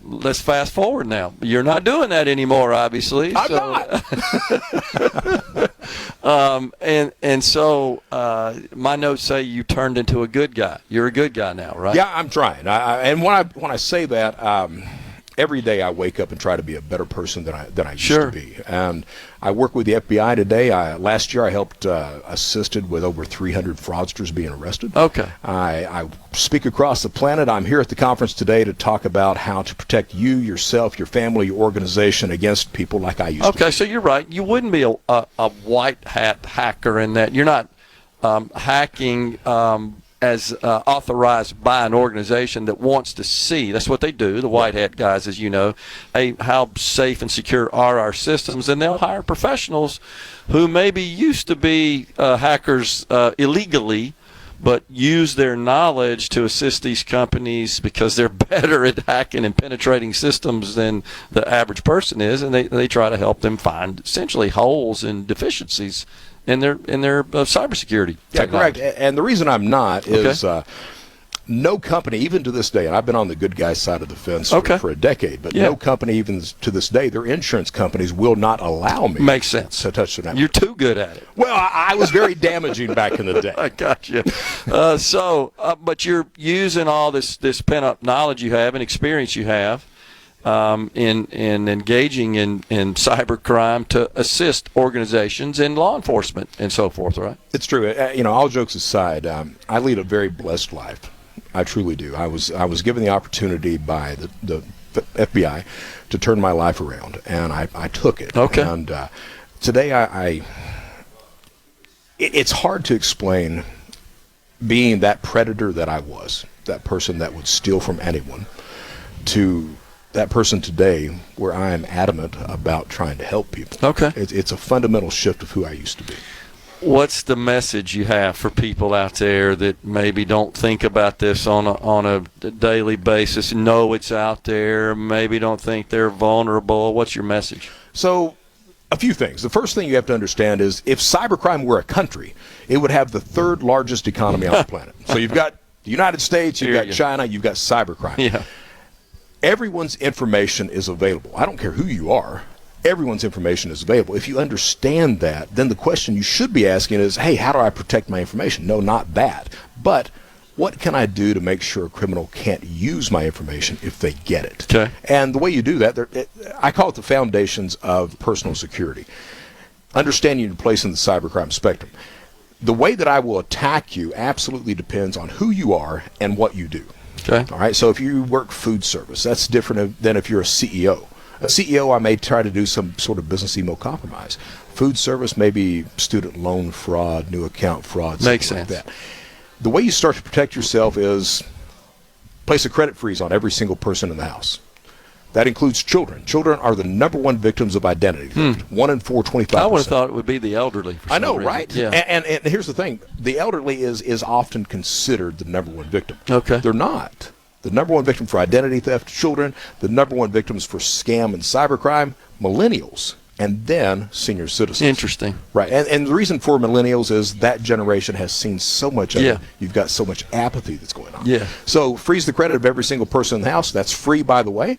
let's fast forward now. You're not doing that anymore, obviously. I'm not. So my notes say you turned into a good guy. You're a good guy now, right? Yeah, I'm trying. And when I say that, every day I wake up and try to be a better person than I used to be. And I work with the FBI today. Last year I helped assisted with over 300 fraudsters being arrested. Okay. I speak across the planet. I'm here at the conference today to talk about how to protect you, yourself, your family, your organization against people like I used to be. Okay, so you're right. You wouldn't be a white hat hacker in that. You're not hacking as authorized by an organization that wants to see. That's what they do, the white hat guys, as you know. Hey, how safe and secure are our systems? And they'll hire professionals who maybe used to be hackers illegally, but use their knowledge to assist these companies because they're better at hacking and penetrating systems than the average person is, and they try to help them find essentially holes and deficiencies in their cybersecurity. Yeah, correct. And the reason I'm not is no company, even to this day, and I've been on the good guy side of the fence for a decade, but no company, even to this day, their insurance companies will not allow me Makes sense. to touch the network. You're too good at it. Well, I was very damaging back in the day. I got you. But you're using all this pent-up knowledge you have and experience you have in engaging in cybercrime to assist organizations and law enforcement and so forth, right? It's true. All jokes aside, I lead a very blessed life. I truly do. I was given the opportunity by the FBI to turn my life around, and I took it. Okay. And today, it's hard to explain being that predator that I was, that person that would steal from anyone, to that person today where I am adamant about trying to help people. Okay. It's a fundamental shift of who I used to be. What's the message you have for people out there that maybe don't think about this on a daily basis, know it's out there, maybe don't think they're vulnerable? What's your message? So, a few things. The first thing you have to understand is if cybercrime were a country, it would have the third largest economy on the planet. So you've got the United States, you've got China, you've got cybercrime. Yeah. Everyone's information is available. I don't care who you are. Everyone's information is available. If you understand that, then the question you should be asking is, hey, how do I protect my information? No, not that. But what can I do to make sure a criminal can't use my information if they get it? Okay. And the way you do that, I call it the foundations of personal security. Understanding your place in the cybercrime spectrum. The way that I will attack you absolutely depends on who you are and what you do. Okay. All right. So if you work food service, that's different than if you're a CEO. A CEO, I may try to do some sort of business email compromise. Food service, maybe student loan fraud, new account fraud, Makes something sense. like that. The way you start to protect yourself is place a credit freeze on every single person in the house. That includes children. Children are the number one victims of identity theft. 1 in 4, 25%. I would have thought it would be the elderly. For I know, some reason. right? Yeah. And here's the thing. The elderly is often considered the number one victim. Okay. They're not. The number one victim for identity theft, children. The number one victims for scam and cybercrime, millennials. And then senior citizens. Interesting. Right. And the reason for millennials is that generation has seen so much of it. You've got so much apathy that's going on. Yeah. So freeze the credit of every single person in the house. That's free, by the way.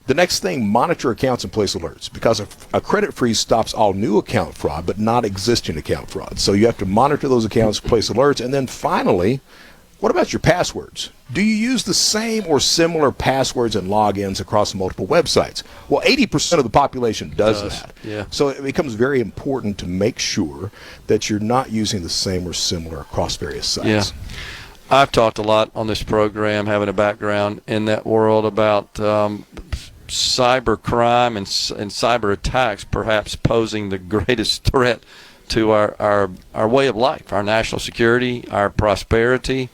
The next thing, monitor accounts and place alerts, because a credit freeze stops all new account fraud, but not existing account fraud. So you have to monitor those accounts, place alerts, and then finally, What about your passwords? Do you use the same or similar passwords and logins across multiple websites? Well, 80% of the population does that. Yeah. So it becomes very important to make sure that you're not using the same or similar across various sites. Yeah. I've talked a lot on this program, having a background in that world, about cyber crime and cyber attacks perhaps posing the greatest threat to our way of life, our national security, our prosperity.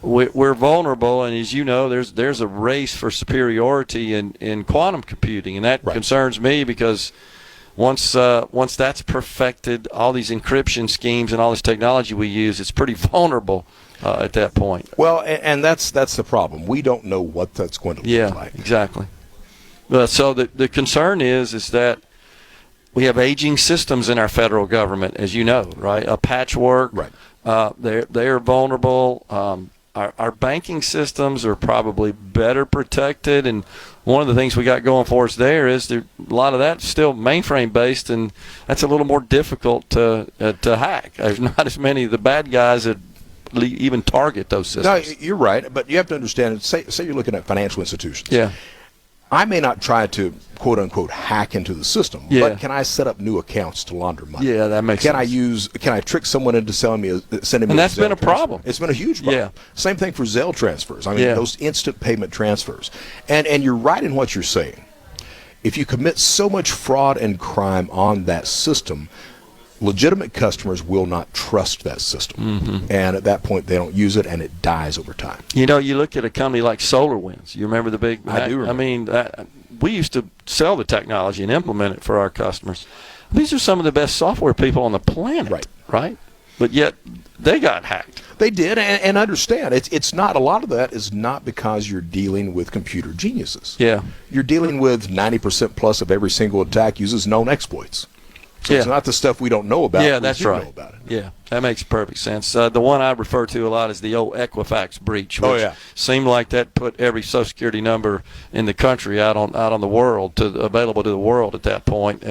We're vulnerable, and as you know, there's a race for superiority in quantum computing, and that concerns me because once that's perfected, all these encryption schemes and all this technology we use, it's pretty vulnerable at that point. Well, and that's the problem. We don't know what that's going to look like. Yeah, exactly. So the concern is that we have aging systems in our federal government, as you know, right? A patchwork. Right. They're vulnerable. Our banking systems are probably better protected, and one of the things we got going for us there is a lot of that's still mainframe based, and that's a little more difficult to hack. There's not as many of the bad guys that even target those systems. No, you're right, but you have to understand. Say you're looking at financial institutions. Yeah. I may not try to quote unquote hack into the system, Yeah. but can I set up new accounts to launder money? Yeah, that makes sense. Can I trick someone into sending me And that's been a problem. It's been a huge problem. Yeah. Same thing for Zelle transfers. I mean, those instant payment transfers. And you're right in what you're saying. If you commit so much fraud and crime on that system, legitimate customers will not trust that system. Mm-hmm. And at that point, they don't use it, and it dies over time. You know, you look at a company like SolarWinds. You remember the big? I do remember. I mean, we used to sell the technology and implement it for our customers. These are some of the best software people on the planet, right? But yet they got hacked. They did, and understand, it's not, a lot of that is not because you're dealing with computer geniuses. Yeah. You're dealing with 90% plus of every single attack uses known exploits. So it's not the stuff we don't know about. Yeah, that's right. Know about it. Yeah, that makes perfect sense. The one I refer to a lot is the old Equifax breach, which seemed like that put every Social Security number in the country out on the world, available to the world at that point.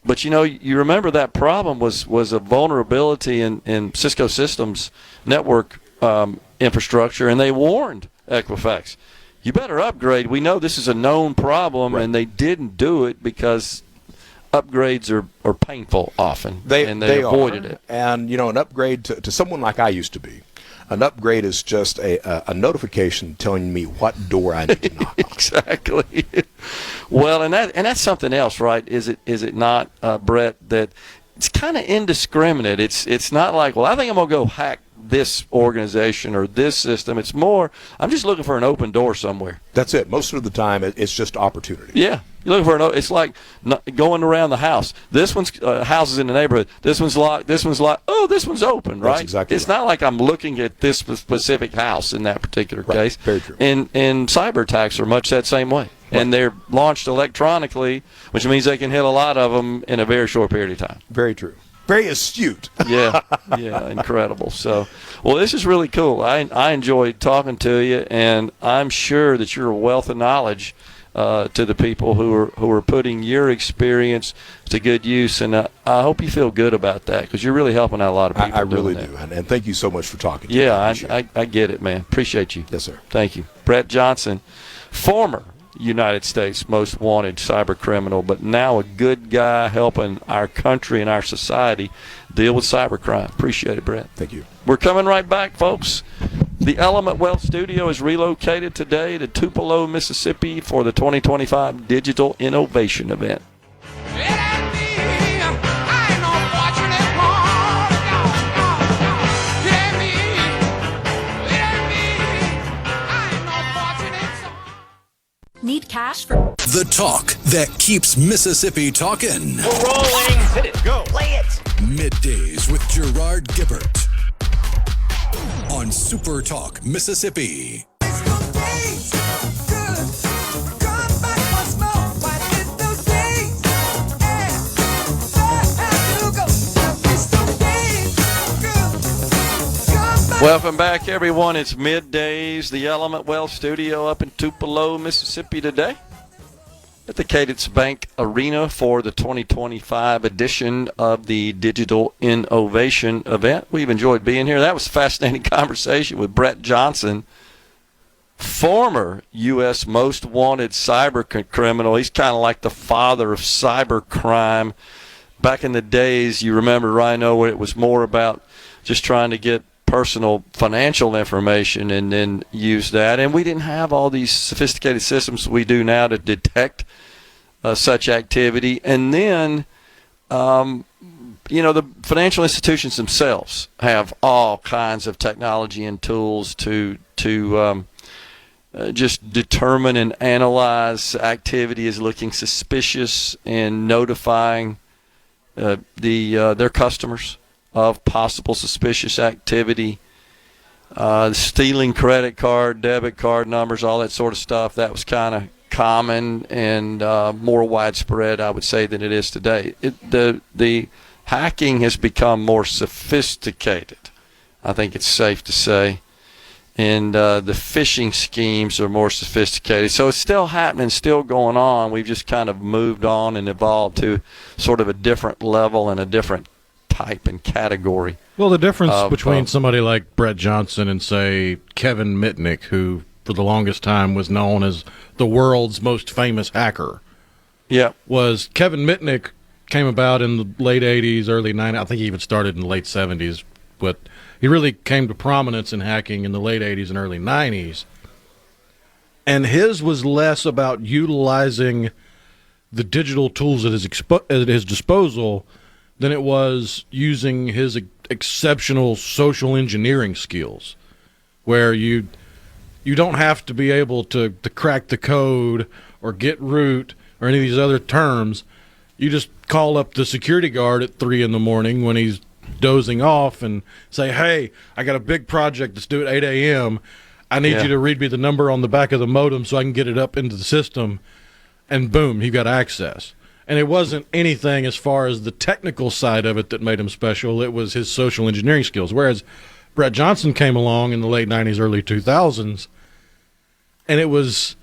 But you know, you remember that problem was a vulnerability in Cisco Systems network infrastructure, and they warned Equifax, you better upgrade. We know this is a known problem, and they didn't do it because upgrades are painful often, and they avoided it. And, you know, an upgrade to someone like I used to be, an upgrade is just a notification telling me what door I need to knock on. Exactly. Well, and that's something else, right? Is it not, Brett, that it's kind of indiscriminate. It's not like, well, I think I'm going to go hack this organization or this system. It's more, I'm just looking for an open door somewhere. That's it. Most of the time, it's just opportunity. Yeah. You're looking for it's like going around the house. This one's houses in the neighborhood. This one's locked. This one's locked. Oh, this one's open, right? That's exactly It's not like I'm looking at this specific house in that particular case. Very true. And cyber attacks are much that same way. Right. And they're launched electronically, which means they can hit a lot of them in a very short period of time. Very true. Very astute. Yeah, incredible. So, well, this is really cool. I enjoyed talking to you, and I'm sure that you're a wealth of knowledge to the people who are putting your experience to good use, and I hope you feel good about that because you're really helping out a lot of people. I really do, and thank you so much for talking to me. Yeah, I get it, man. Appreciate you. Yes, sir. Thank you. Brett Johnson, former United States most wanted cyber criminal, but now a good guy helping our country and our society deal with cyber crime. Appreciate it, Brett. Thank you. We're coming right back, folks. The Element Wealth Studio is relocated today to Tupelo, Mississippi for the 2025 Digital Innovation Event. Need cash for The talk that keeps Mississippi talking. We're rolling. Hit it. Go. Play it. Middays with Gerard Gibert on SuperTalk Mississippi. Welcome back, everyone. It's Middays, the Element Wealth Studio up in Tupelo, Mississippi today. at the Cadence Bank Arena for the 2025 edition of the Digital Innovation event. We've enjoyed being here. That was a fascinating conversation with Brett Johnson, former U.S. most wanted cyber criminal. He's kind of like the father of cyber crime. Back in the days, you remember, Rhino, where it was more about just trying to get personal financial information and then use that. And we didn't have all these sophisticated systems we do now to detect such activity. And then, the financial institutions themselves have all kinds of technology and tools to just determine and analyze activity as looking suspicious and notifying their customers of possible suspicious activity, stealing credit card, debit card numbers, all that sort of stuff. That was kind of common and more widespread, I would say, than it is today. The hacking has become more sophisticated, I think it's safe to say, and the phishing schemes are more sophisticated. So it's still happening, still going on. We've just kind of moved on and evolved to sort of a different level and a different type and category. Well, the difference between somebody like Brett Johnson and, say, Kevin Mitnick, who for the longest time was known as the world's most famous hacker, was Kevin Mitnick came about in the late 80s, early 90s. I think he even started in the late 70s, but he really came to prominence in hacking in the late 80s and early 90s. And his was less about utilizing the digital tools at his disposal than it was using his exceptional social engineering skills, where you don't have to be able to crack the code or get root or any of these other terms. You just call up the security guard at 3 a.m. when he's dozing off and say, hey, I got a big project that's due at 8 a.m. I need you to read me the number on the back of the modem so I can get it up into the system. And boom, he got access. And it wasn't anything as far as the technical side of it that made him special. It was his social engineering skills. Whereas Brett Johnson came along in the late 90s, early 2000s, and it was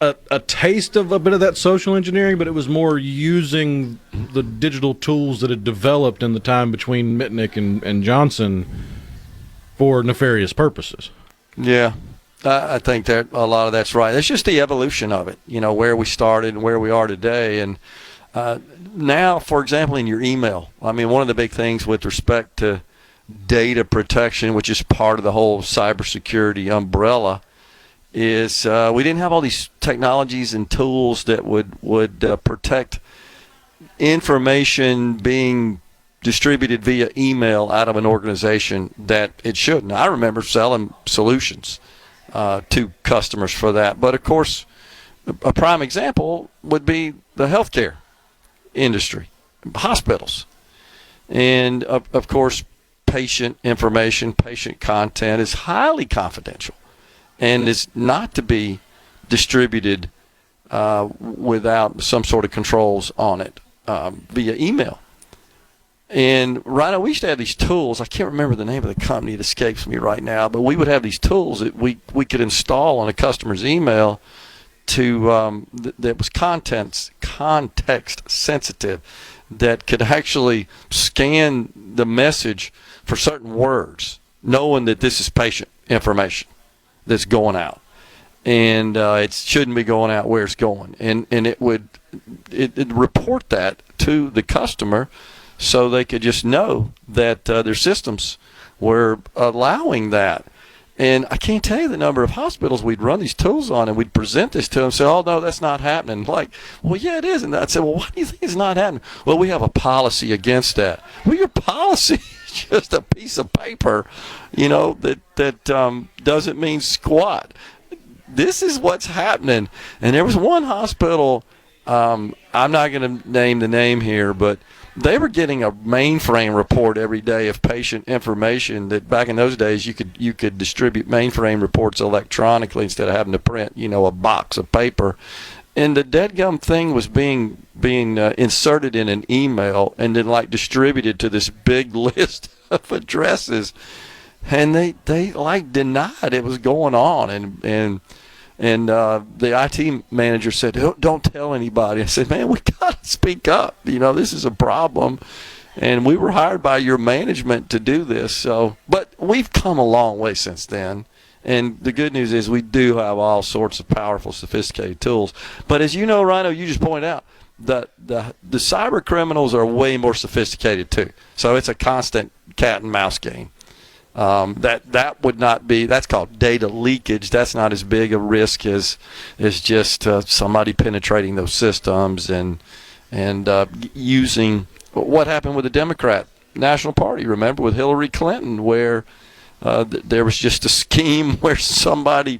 a taste of a bit of that social engineering, but it was more using the digital tools that had developed in the time between Mitnick and Johnson for nefarious purposes. Yeah. I think that a lot of that's right. It's just the evolution of it, where we started and where we are today. And now, for example, in your email, I mean, one of the big things with respect to data protection, which is part of the whole cybersecurity umbrella, is we didn't have all these technologies and tools that would protect information being distributed via email out of an organization that it shouldn't. I remember selling solutions to customers for that. But, of course, a prime example would be the healthcare industry, hospitals. And, of course, patient information, patient content is highly confidential and is not to be distributed without some sort of controls on it via email. And, Rhino, we used to have these tools. I can't remember the name of the company. It escapes me right now. But we would have these tools that we could install on a customer's email that was context sensitive, that could actually scan the message for certain words, knowing that this is patient information that's going out. And it shouldn't be going out where it's going. And it would report that to the customer, so they could just know that their systems were allowing that. And I can't tell you the number of hospitals we'd run these tools on, and we'd present this to them and say, oh, no, that's not happening. Like, well, yeah, it is. And I'd say, well, why do you think it's not happening? Well, we have a policy against that. Well, your policy is just a piece of paper, that doesn't mean squat. This is what's happening. And there was one hospital, I'm not going to name the name here, but they were getting a mainframe report every day of patient information. That back in those days, you could distribute mainframe reports electronically instead of having to print, a box of paper. And the deadgum thing was being inserted in an email and then distributed to this big list of addresses. And they denied it was going on. And And the IT manager said, don't tell anybody. I said, man, we got to speak up. This is a problem. And we were hired by your management to do this. But we've come a long way since then. And the good news is we do have all sorts of powerful, sophisticated tools. But as you know, Rhino, you just pointed out, the cyber criminals are way more sophisticated too. So it's a constant cat and mouse game. That would not be, that's called data leakage. That's not as big a risk as just somebody penetrating those systems and using what happened with the Democrat National Party, remember, with Hillary Clinton, where there was just a scheme where somebody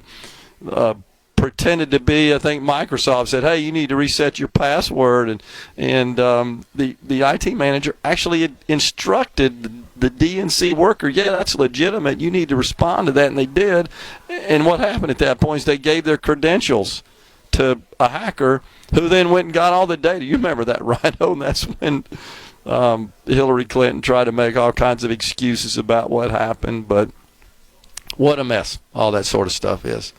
pretended to be, I think Microsoft said, hey, you need to reset your password, and the IT manager actually instructed the DNC worker, yeah, that's legitimate, you need to respond to that, and they did. And what happened at that point is they gave their credentials to a hacker who then went and got all the data. You remember that, Rhino? And that's when Hillary Clinton tried to make all kinds of excuses about what happened, but what a mess all that sort of stuff is.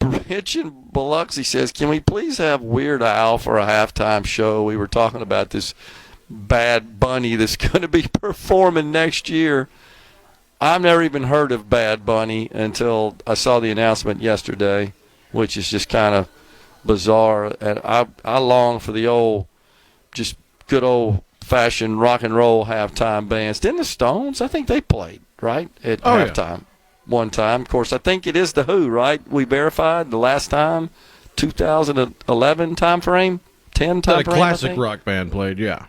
Rich in Biloxi says, can we please have Weird Al for a halftime show? We were talking about this Bad Bunny that's going to be performing next year. I've never even heard of Bad Bunny until I saw the announcement yesterday, which is just kind of bizarre. And I long for the just good old-fashioned rock and roll halftime bands. Didn't the Stones? I think they played, right, at halftime one time. Of course, I think it is the Who, right? We verified the last time, 2011 time frame, 10 time frame. A classic rock band played, yeah.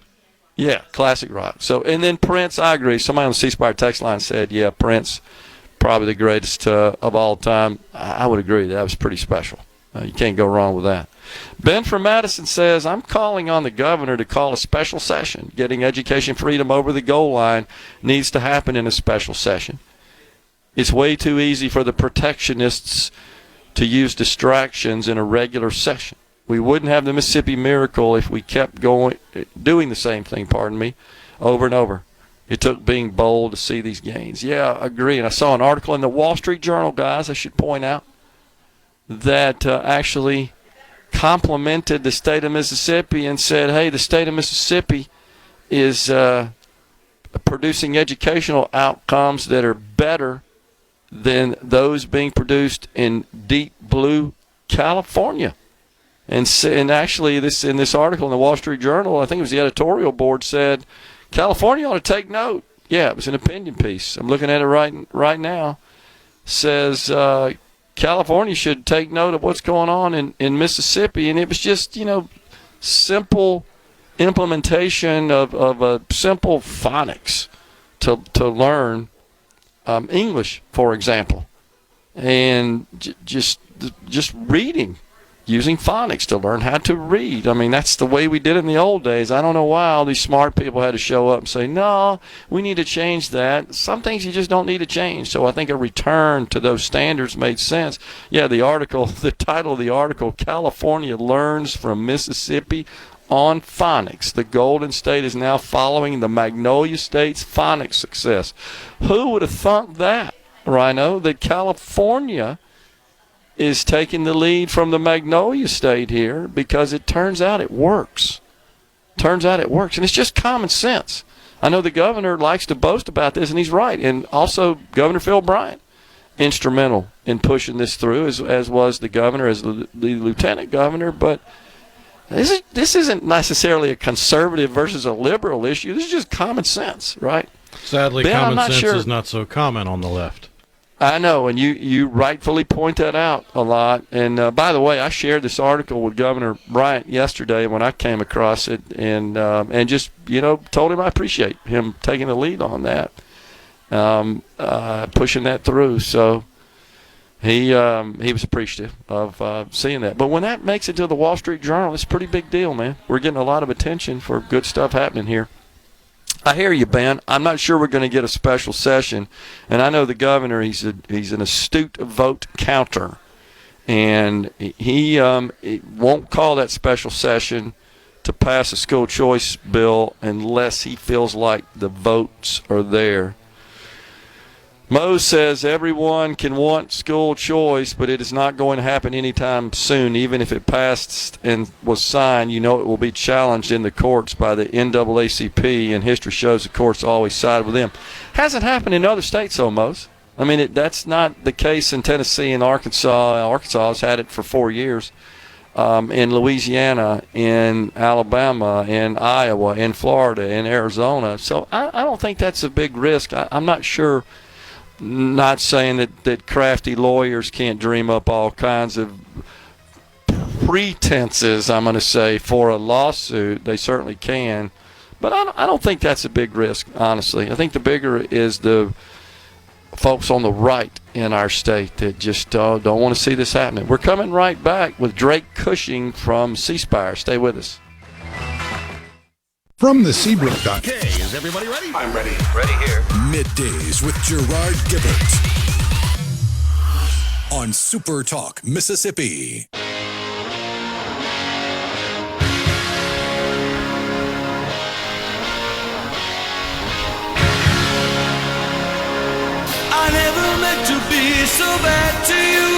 Yeah, classic rock. So, and then Prince, I agree. Somebody on the C Spire text line said, yeah, Prince, probably the greatest of all time. I would agree. That was pretty special. You can't go wrong with that. Ben from Madison says, I'm calling on the governor to call a special session. Getting education freedom over the goal line needs to happen in a special session. It's way too easy for the protectionists to use distractions in a regular session. We wouldn't have the Mississippi Miracle if we kept doing the same thing, over and over. It took being bold to see these gains. Yeah, I agree. And I saw an article in the Wall Street Journal, guys, I should point out, that actually complimented the state of Mississippi and said, hey, the state of Mississippi is producing educational outcomes that are better than those being produced in deep blue California. And actually, in this article in the Wall Street Journal, I think it was the editorial board said, California ought to take note. Yeah, it was an opinion piece. I'm looking at it right now. Says California should take note of what's going on in Mississippi. And it was just, simple implementation of a simple phonics to learn English, for example. And just reading. Using phonics to learn how to read. I mean, that's the way we did it in the old days. I don't know why all these smart people had to show up and say, no, we need to change that. Some things you just don't need to change. So I think a return to those standards made sense. Yeah, the title of the article, California Learns from Mississippi on Phonics. The Golden State is now following the Magnolia State's phonics success. Who would have thought that, Rhino, that California is taking the lead from the Magnolia State here, because it turns out it works. And it's just common sense. I know the governor likes to boast about this, and he's right. And also Governor Phil Bryant, instrumental in pushing this through, as was the governor, as the lieutenant governor. But this isn't necessarily a conservative versus a liberal issue. This is just common sense, right? Sadly, Ben, common sense is not so common on the left. I know, and you rightfully point that out a lot. And by the way, I shared this article with Governor Bryant yesterday when I came across it, and just told him I appreciate him taking the lead on that, pushing that through. So he was appreciative of seeing that. But when that makes it to the Wall Street Journal, it's a pretty big deal, man. We're getting a lot of attention for good stuff happening here. I hear you, Ben. I'm not sure we're going to get a special session. And I know the governor, he's an astute vote counter. And he won't call that special session to pass a school choice bill unless he feels like the votes are there. Mo says everyone can want school choice, but it is not going to happen anytime soon. Even if it passed and was signed, it will be challenged in the courts by the NAACP, and history shows the courts always side with them. Hasn't happened in other states, though, Mose. I mean, that's not the case in Tennessee and Arkansas. Arkansas has had it for 4 years. In Louisiana, in Alabama, in Iowa, in Florida, in Arizona. So I don't think that's a big risk. I'm not sure. Not saying that crafty lawyers can't dream up all kinds of pretenses, I'm going to say, for a lawsuit. They certainly can. But I don't think that's a big risk, honestly. I think the bigger is the folks on the right in our state that just don't want to see this happening. We're coming right back with Drake Cushing from C Spire. Stay with us. From the Seabrook Dock. Okay, is everybody ready? I'm ready. Ready here. Middays with Gerard Gibert on SuperTalk, Mississippi. I never meant to be so bad to you.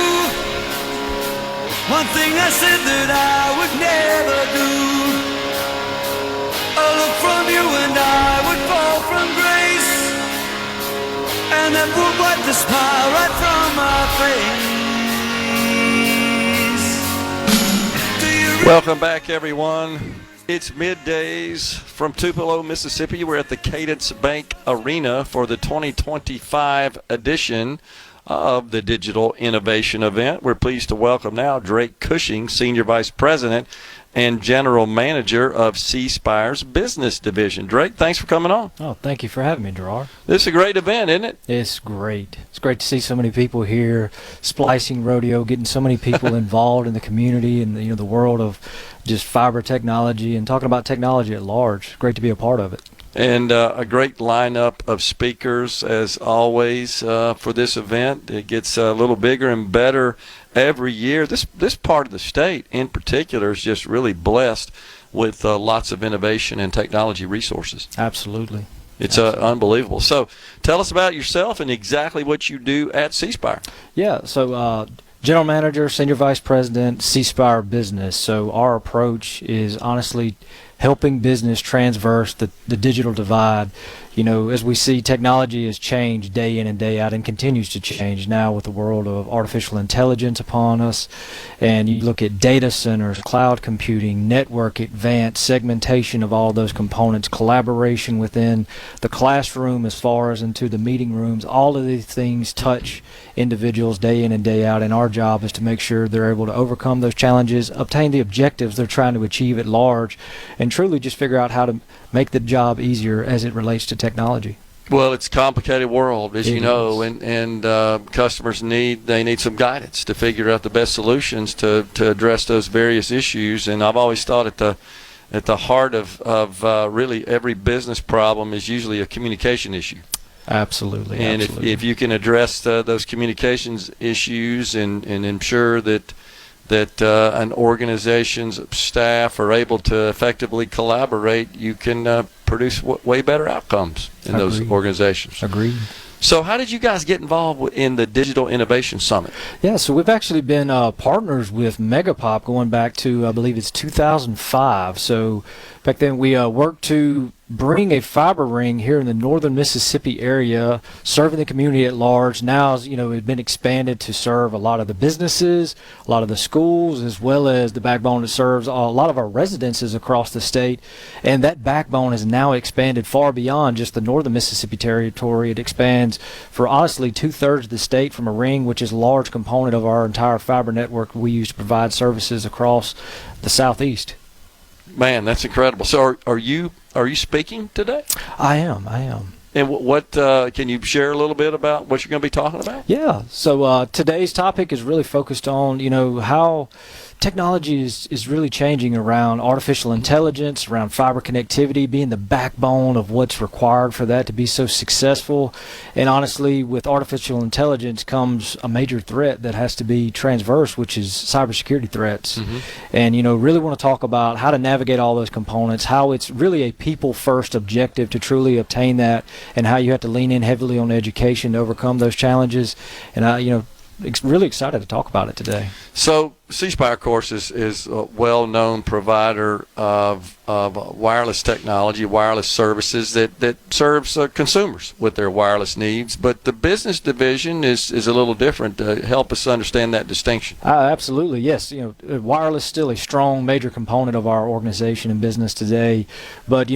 One thing I said that I would never do. A look from you and I would fall from grace, and that would wipe the smile right from my face. Welcome back, everyone. It's Middays from Tupelo, Mississippi. We're at the Cadence Bank Arena for the 2025 edition of the Digital Innovation Event. We're pleased to welcome now Drake Cushing, Senior Vice President and General Manager of C Spire's Business Division. Drake, thanks for coming on. Oh, thank you for having me, Gerard. This is a great event, isn't it? It's great. It's great to see so many people here, splicing rodeo, getting so many people involved in the community and the world of just fiber technology and talking about technology at large. Great to be a part of it. And a great lineup of speakers, as always, for this event. It gets a little bigger and better every year. This part of the state, in particular, is just really blessed with lots of innovation and technology resources. Absolutely. It's unbelievable. So tell us about yourself and exactly what you do at C Spire. Yeah, so General Manager, Senior Vice President, C Spire Business. So our approach is honestly helping business transverse the digital divide. As we see, technology has changed day in and day out and continues to change now with the world of artificial intelligence upon us. And you look at data centers, cloud computing, network advanced, segmentation of all those components, collaboration within the classroom as far as into the meeting rooms. All of these things touch individuals day in and day out, and our job is to make sure they're able to overcome those challenges, obtain the objectives they're trying to achieve at large, and truly just figure out how to make the job easier as it relates to technology. Well, it's a complicated world, as you know, and customers need some guidance to figure out the best solutions to address those various issues. And I've always thought at the heart of really every business problem is usually a communication issue. Absolutely. And absolutely. if you can address those communications issues and ensure that an organization's staff are able to effectively collaborate, you can produce way better outcomes in those organizations. Agreed. So how did you guys get involved in the Digital Innovation Summit? Yeah, so we've actually been partners with Megapop going back to, I believe it's 2005. So back then we worked to bring a fiber ring here in the northern Mississippi area, serving the community at large. Now, it's been expanded to serve a lot of the businesses, a lot of the schools, as well as the backbone that serves a lot of our residences across the state. And that backbone has now expanded far beyond just the northern Mississippi territory. It expands for honestly 2/3 of the state from a ring, which is a large component of our entire fiber network we use to provide services across the southeast. Man, that's incredible. So are you speaking today? I am. And what can you share a little bit about what you're going to be talking about? Yeah. So today's topic is really focused on, how technology is really changing around artificial intelligence, around fiber connectivity, being the backbone of what's required for that to be so successful. And honestly, with artificial intelligence comes a major threat that has to be transverse, which is cybersecurity threats. And, really want to talk about how to navigate all those components, how it's really a people-first objective to truly obtain that, and how you have to lean in heavily on education to overcome those challenges. And really excited to talk about it today. So C Spire, of course, is a well-known provider of wireless technology, wireless services that serves consumers with their wireless needs. But the business division is a little different. Help us understand that distinction. Absolutely, yes. Wireless is still a strong, major component of our organization and business today. But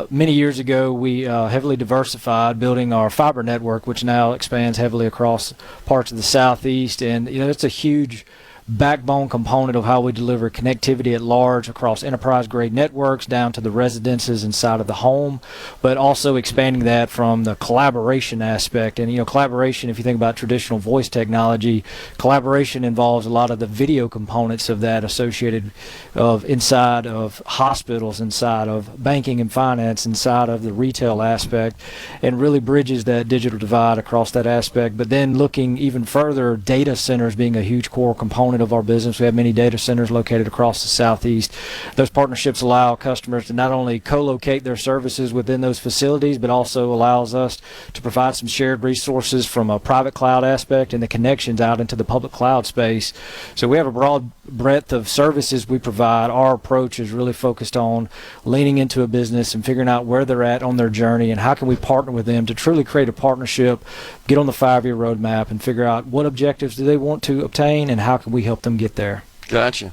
many years ago, we heavily diversified, building our fiber network, which now expands heavily across parts of the Southeast, and it's a huge backbone component of how we deliver connectivity at large across enterprise-grade networks down to the residences inside of the home, but also expanding that from the collaboration aspect. And, collaboration, if you think about traditional voice technology, collaboration involves a lot of the video components of that associated inside of hospitals, inside of banking and finance, inside of the retail aspect, and really bridges that digital divide across that aspect. But then looking even further, data centers being a huge core component of our business. We have many data centers located across the Southeast. Those partnerships allow customers to not only co-locate their services within those facilities, but also allows us to provide some shared resources from a private cloud aspect and the connections out into the public cloud space. So we have a broad breadth of services we provide. Our approach is really focused on leaning into a business and figuring out where they're at on their journey and how can we partner with them to truly create a partnership, get on the 5-year roadmap, and figure out what objectives do they want to obtain and how can we help them get there. Gotcha.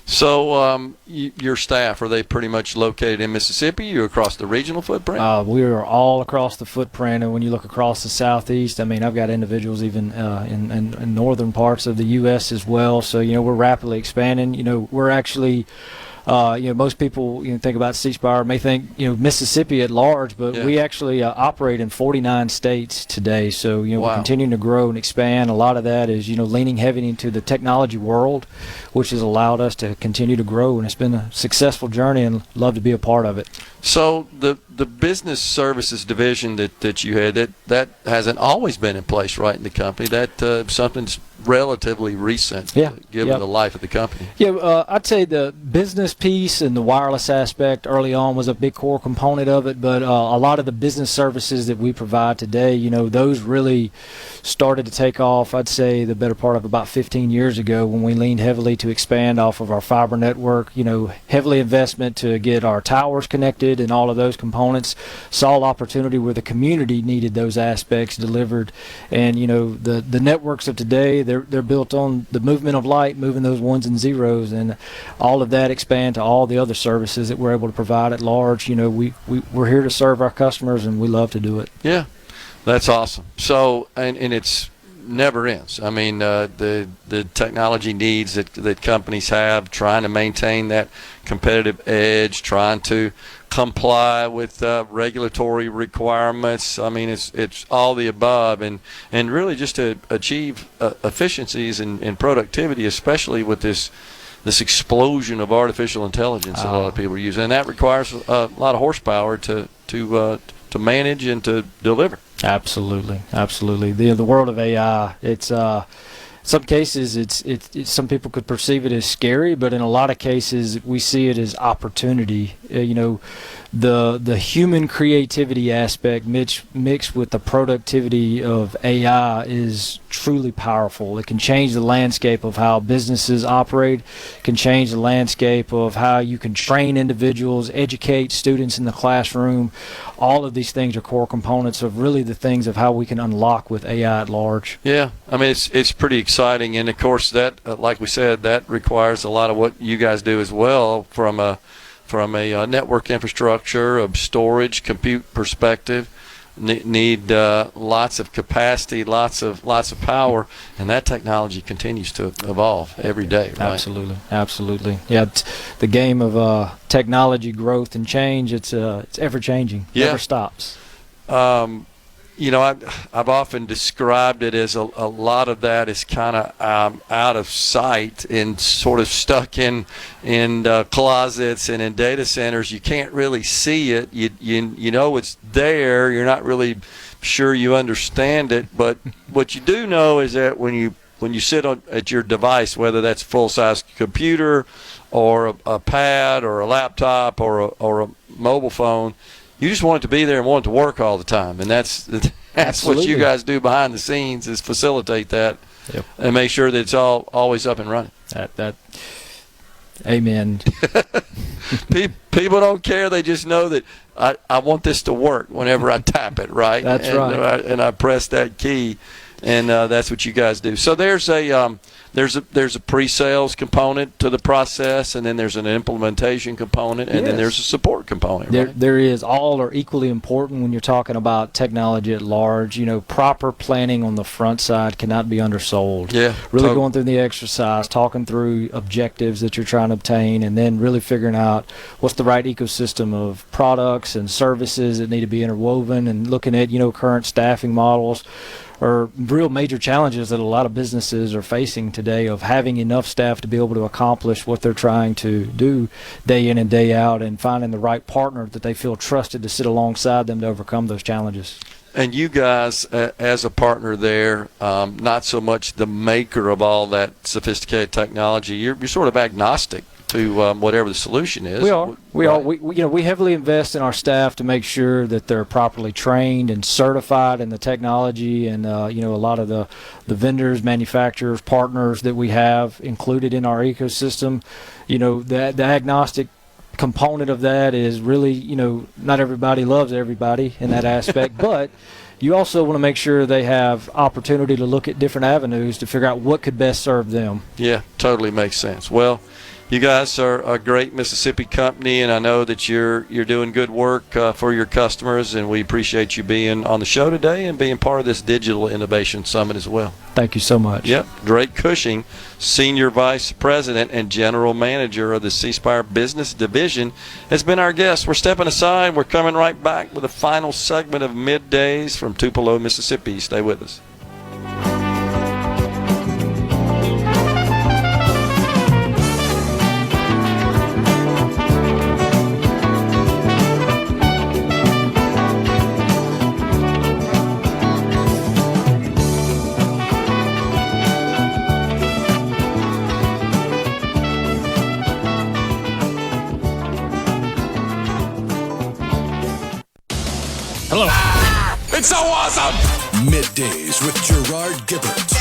So your staff, are they pretty much located in Mississippi? You across the regional footprint? We are all across the footprint, and when you look across the Southeast, I've got individuals even in northern parts of the U.S. as well. So we're rapidly expanding. We're actually most people think about C Spire may think Mississippi at large, but we actually operate in 49 states today. So we're continuing to grow and expand. A lot of that is leaning heavy into the technology world, which has allowed us to continue to grow, and it's been a successful journey, and love to be a part of it. So the business services division that you had, that hasn't always been in place, right, in the company. That something's relatively recent, given the life of the company. I'd say the business piece and the wireless aspect early on was a big core component of it, but a lot of the business services that we provide today, those really started to take off, I'd say, the better part of about 15 years ago when we leaned heavily to expand off of our fiber network, heavily investment to get our towers connected and all of those components. Saw an opportunity where the community needed those aspects delivered, and the networks of today, they're built on the movement of light, moving those ones and zeros, and all of that expand to all the other services that we're able to provide at large. We're here to serve our customers, and we love to do it. Yeah, that's awesome. So and it's never ends. The technology needs that companies have, trying to maintain that competitive edge, trying to comply with regulatory requirements. It's all the above, and really just to achieve efficiencies and productivity, especially with this explosion of artificial intelligence that a lot of people are using, and that requires a lot of horsepower to manage and to deliver. Absolutely. The world of AI, it's some cases it's some people could perceive it as scary, but in a lot of cases we see it as opportunity. The human creativity aspect mixed with the productivity of AI is truly powerful. It can change the landscape of how businesses operate, can change the landscape of how you can train individuals, educate students in the classroom. All of these things are core components of really the things of how we can unlock with AI at large. Yeah, it's pretty exciting, and of course that, like we said, that requires a lot of what you guys do as well from a network infrastructure, of storage, compute perspective. Need lots of capacity, lots of power, and that technology continues to evolve every day. Right? Absolutely. Yeah, the game of technology growth and change. It's ever changing. Never stops. I've often described it as a lot of that is kind of out of sight and sort of stuck in closets and in data centers. You can't really see it. You know it's there. You're not really sure you understand it. But what you do know is that when you sit at your device, whether that's a full-size computer or a pad or a laptop or a mobile phone, you just want it to be there and want it to work all the time. And that's what you guys do behind the scenes, is facilitate that and make sure that it's always up and running. Amen. People don't care. They just know that I want this to work whenever I tap it, right? That's right. And I press that key, and that's what you guys do. So there's a pre-sales component to the process, and then there's an implementation component, and then there's a support component. There is. All are equally important when you're talking about technology at large. Proper planning on the front side cannot be undersold. Yeah, really going through the exercise, talking through objectives that you're trying to obtain, and then really figuring out what's the right ecosystem of products and services that need to be interwoven, and looking at current staffing models are real major challenges that a lot of businesses are facing today, of having enough staff to be able to accomplish what they're trying to do day in and day out, and finding the right partner that they feel trusted to sit alongside them to overcome those challenges. And you guys, as a partner there, not so much the maker of all that sophisticated technology, you're sort of agnostic to whatever the solution is. We are. We heavily invest in our staff to make sure that they're properly trained and certified in the technology, and a lot of the vendors, manufacturers, partners that we have included in our ecosystem. The agnostic component of that is really, not everybody loves everybody in that aspect, but you also want to make sure they have opportunity to look at different avenues to figure out what could best serve them. Yeah, totally makes sense. Well, you guys are a great Mississippi company, and I know that you're doing good work for your customers, and we appreciate you being on the show today and being part of this Digital Innovation Summit as well. Thank you so much. Yep. Drake Cushing, Senior Vice President and General Manager of the C Spire Business Division, has been our guest. We're stepping aside. We're coming right back with a final segment of Middays from Tupelo, Mississippi. Stay with us. Hello. It's so awesome! Middays with Gerard Gibert.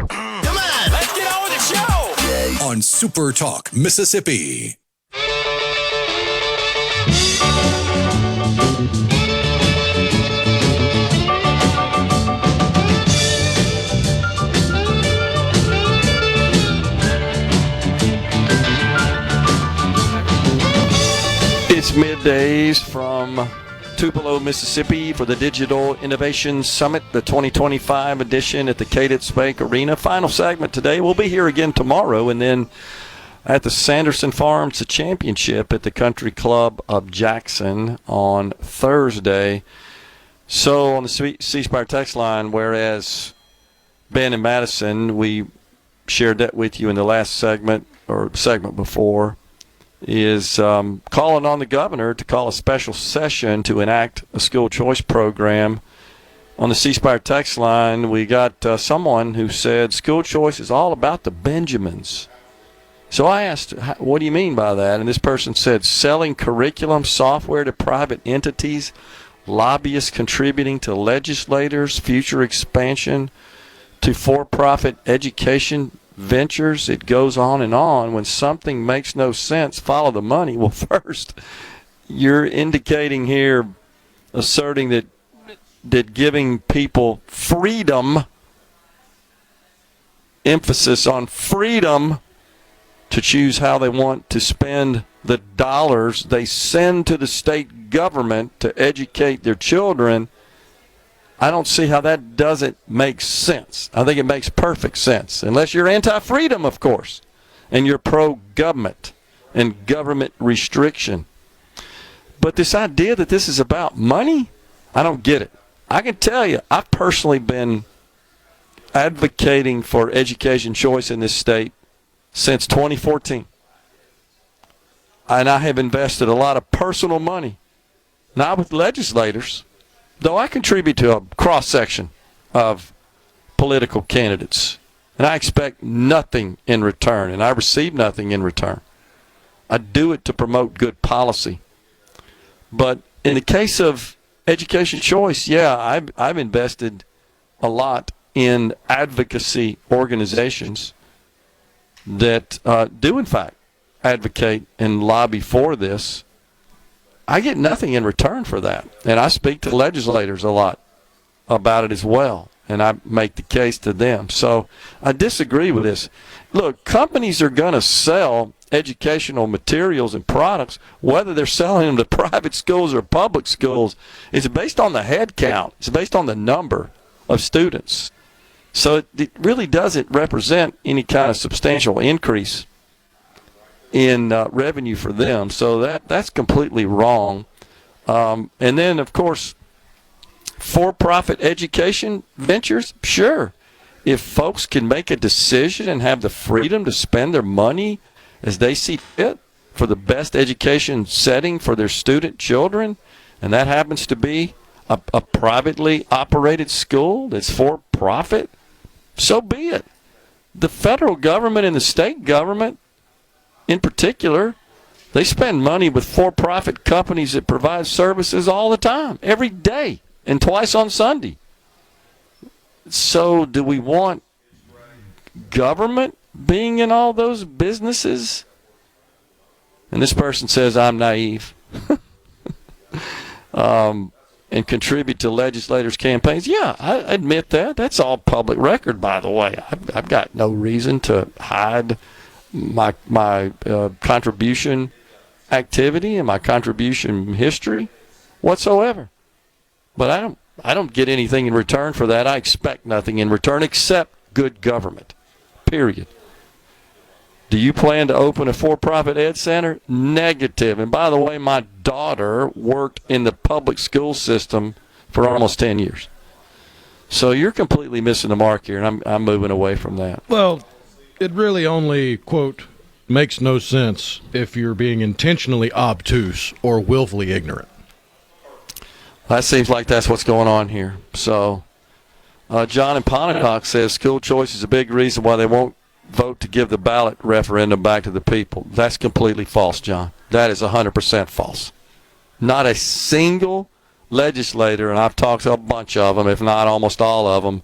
Come on, let's get on with the show! On SuperTalk, Mississippi. It's Middays from Tupelo, Mississippi for the Digital Innovation Summit, the 2025 edition at the Cadence Bank Arena. Final segment today. We'll be here again tomorrow, and then at the Sanderson Farms Championship at the Country Club of Jackson on Thursday. So on the C Spire text line, whereas Ben and Madison, we shared that with you in the last segment or segment before, is calling on the governor to call a special session to enact a school choice program. On the C Spire text line, we got someone who said school choice is all about the Benjamins. So I asked, what do you mean by that? And this person said, selling curriculum software to private entities, lobbyists contributing to legislators, future expansion to for-profit education ventures. It goes on and on. When something makes no sense, follow the money. Well, first, you're indicating here, asserting that giving people freedom, emphasis on freedom to choose how they want to spend the dollars they send to the state government to educate their children, I don't see how that doesn't make sense. I think it makes perfect sense, unless you're anti-freedom, of course, and you're pro-government and government restriction. But this idea that this is about money, I don't get it. I can tell you, I've personally been advocating for education choice in this state since 2014. And I have invested a lot of personal money, not with legislators, though I contribute to a cross-section of political candidates. And I expect nothing in return, and I receive nothing in return. I do it to promote good policy. But in the case of education choice, yeah, I've invested a lot in advocacy organizations that do, in fact, advocate and lobby for this. I get nothing in return for that. And I speak to legislators a lot about it as well, and I make the case to them. So I disagree with this. Look, companies are going to sell educational materials and products, whether they're selling them to private schools or public schools. It's based on the head count. It's based on the number of students. So it really doesn't represent any kind of substantial increase in revenue for them. So that's completely wrong. And then, of course, for-profit education ventures, sure. If folks can make a decision and have the freedom to spend their money as they see fit for the best education setting for their student children, and that happens to be a privately operated school that's for-profit, so be it. The federal government and the state government, in particular, they spend money with for-profit companies that provide services all the time, every day, and twice on Sunday. So do we want government being in all those businesses? And this person says I'm naive. And contribute to legislators' campaigns. Yeah, I admit that. That's all public record, by the way. I've got no reason to hide my contribution activity and my contribution history whatsoever. But I don't get anything in return for that. I expect nothing in return except good government, period. Do you plan to open a for-profit ed center? Negative. And by the way, my daughter worked in the public school system for almost 10 years. So you're completely missing the mark here, and I'm moving away from that. Well, it really only, quote, makes no sense if you're being intentionally obtuse or willfully ignorant. That seems like that's what's going on here. So John in Pontotoc says school choice is a big reason why they won't vote to give the ballot referendum back to the people. That's completely false, John. That is 100% false. Not a single legislator, and I've talked to a bunch of them, if not almost all of them,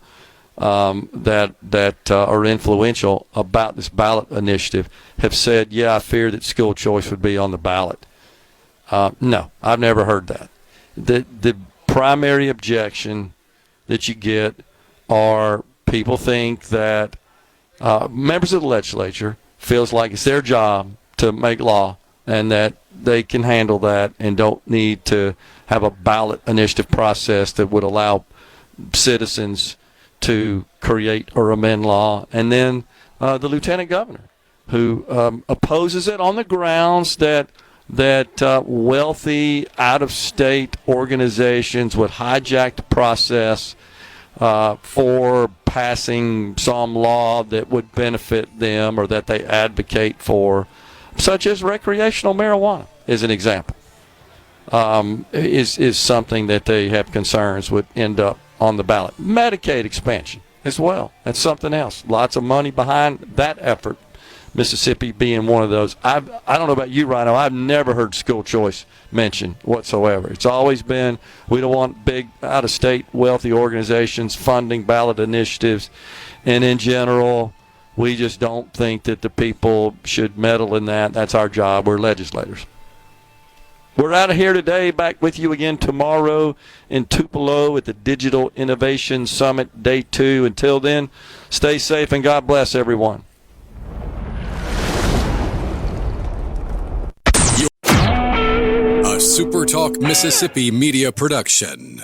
that are influential about this ballot initiative, have said, yeah, I fear that school choice would be on the ballot. No, I've never heard that. The primary objection that you get are people think that members of the legislature feels like it's their job to make law and that they can handle that and don't need to have a ballot initiative process that would allow citizens to create or amend law. And then the lieutenant governor, who opposes it on the grounds that wealthy out-of-state organizations would hijack the process for passing some law that would benefit them or that they advocate for, such as recreational marijuana, as an example, is something that they have concerns would end up on the ballot. Medicaid expansion as well. That's something else. Lots of money behind that effort. Mississippi being one of those. I don't know about you, Rhino. I've never heard school choice mentioned whatsoever. It's always been we don't want big out-of-state wealthy organizations funding ballot initiatives, and in general, we just don't think that the people should meddle in that. That's our job. We're legislators. We're out of here today. Back with you again tomorrow in Tupelo at the Digital Innovation Summit, Day 2. Until then, stay safe and God bless everyone. A SuperTalk Mississippi media production.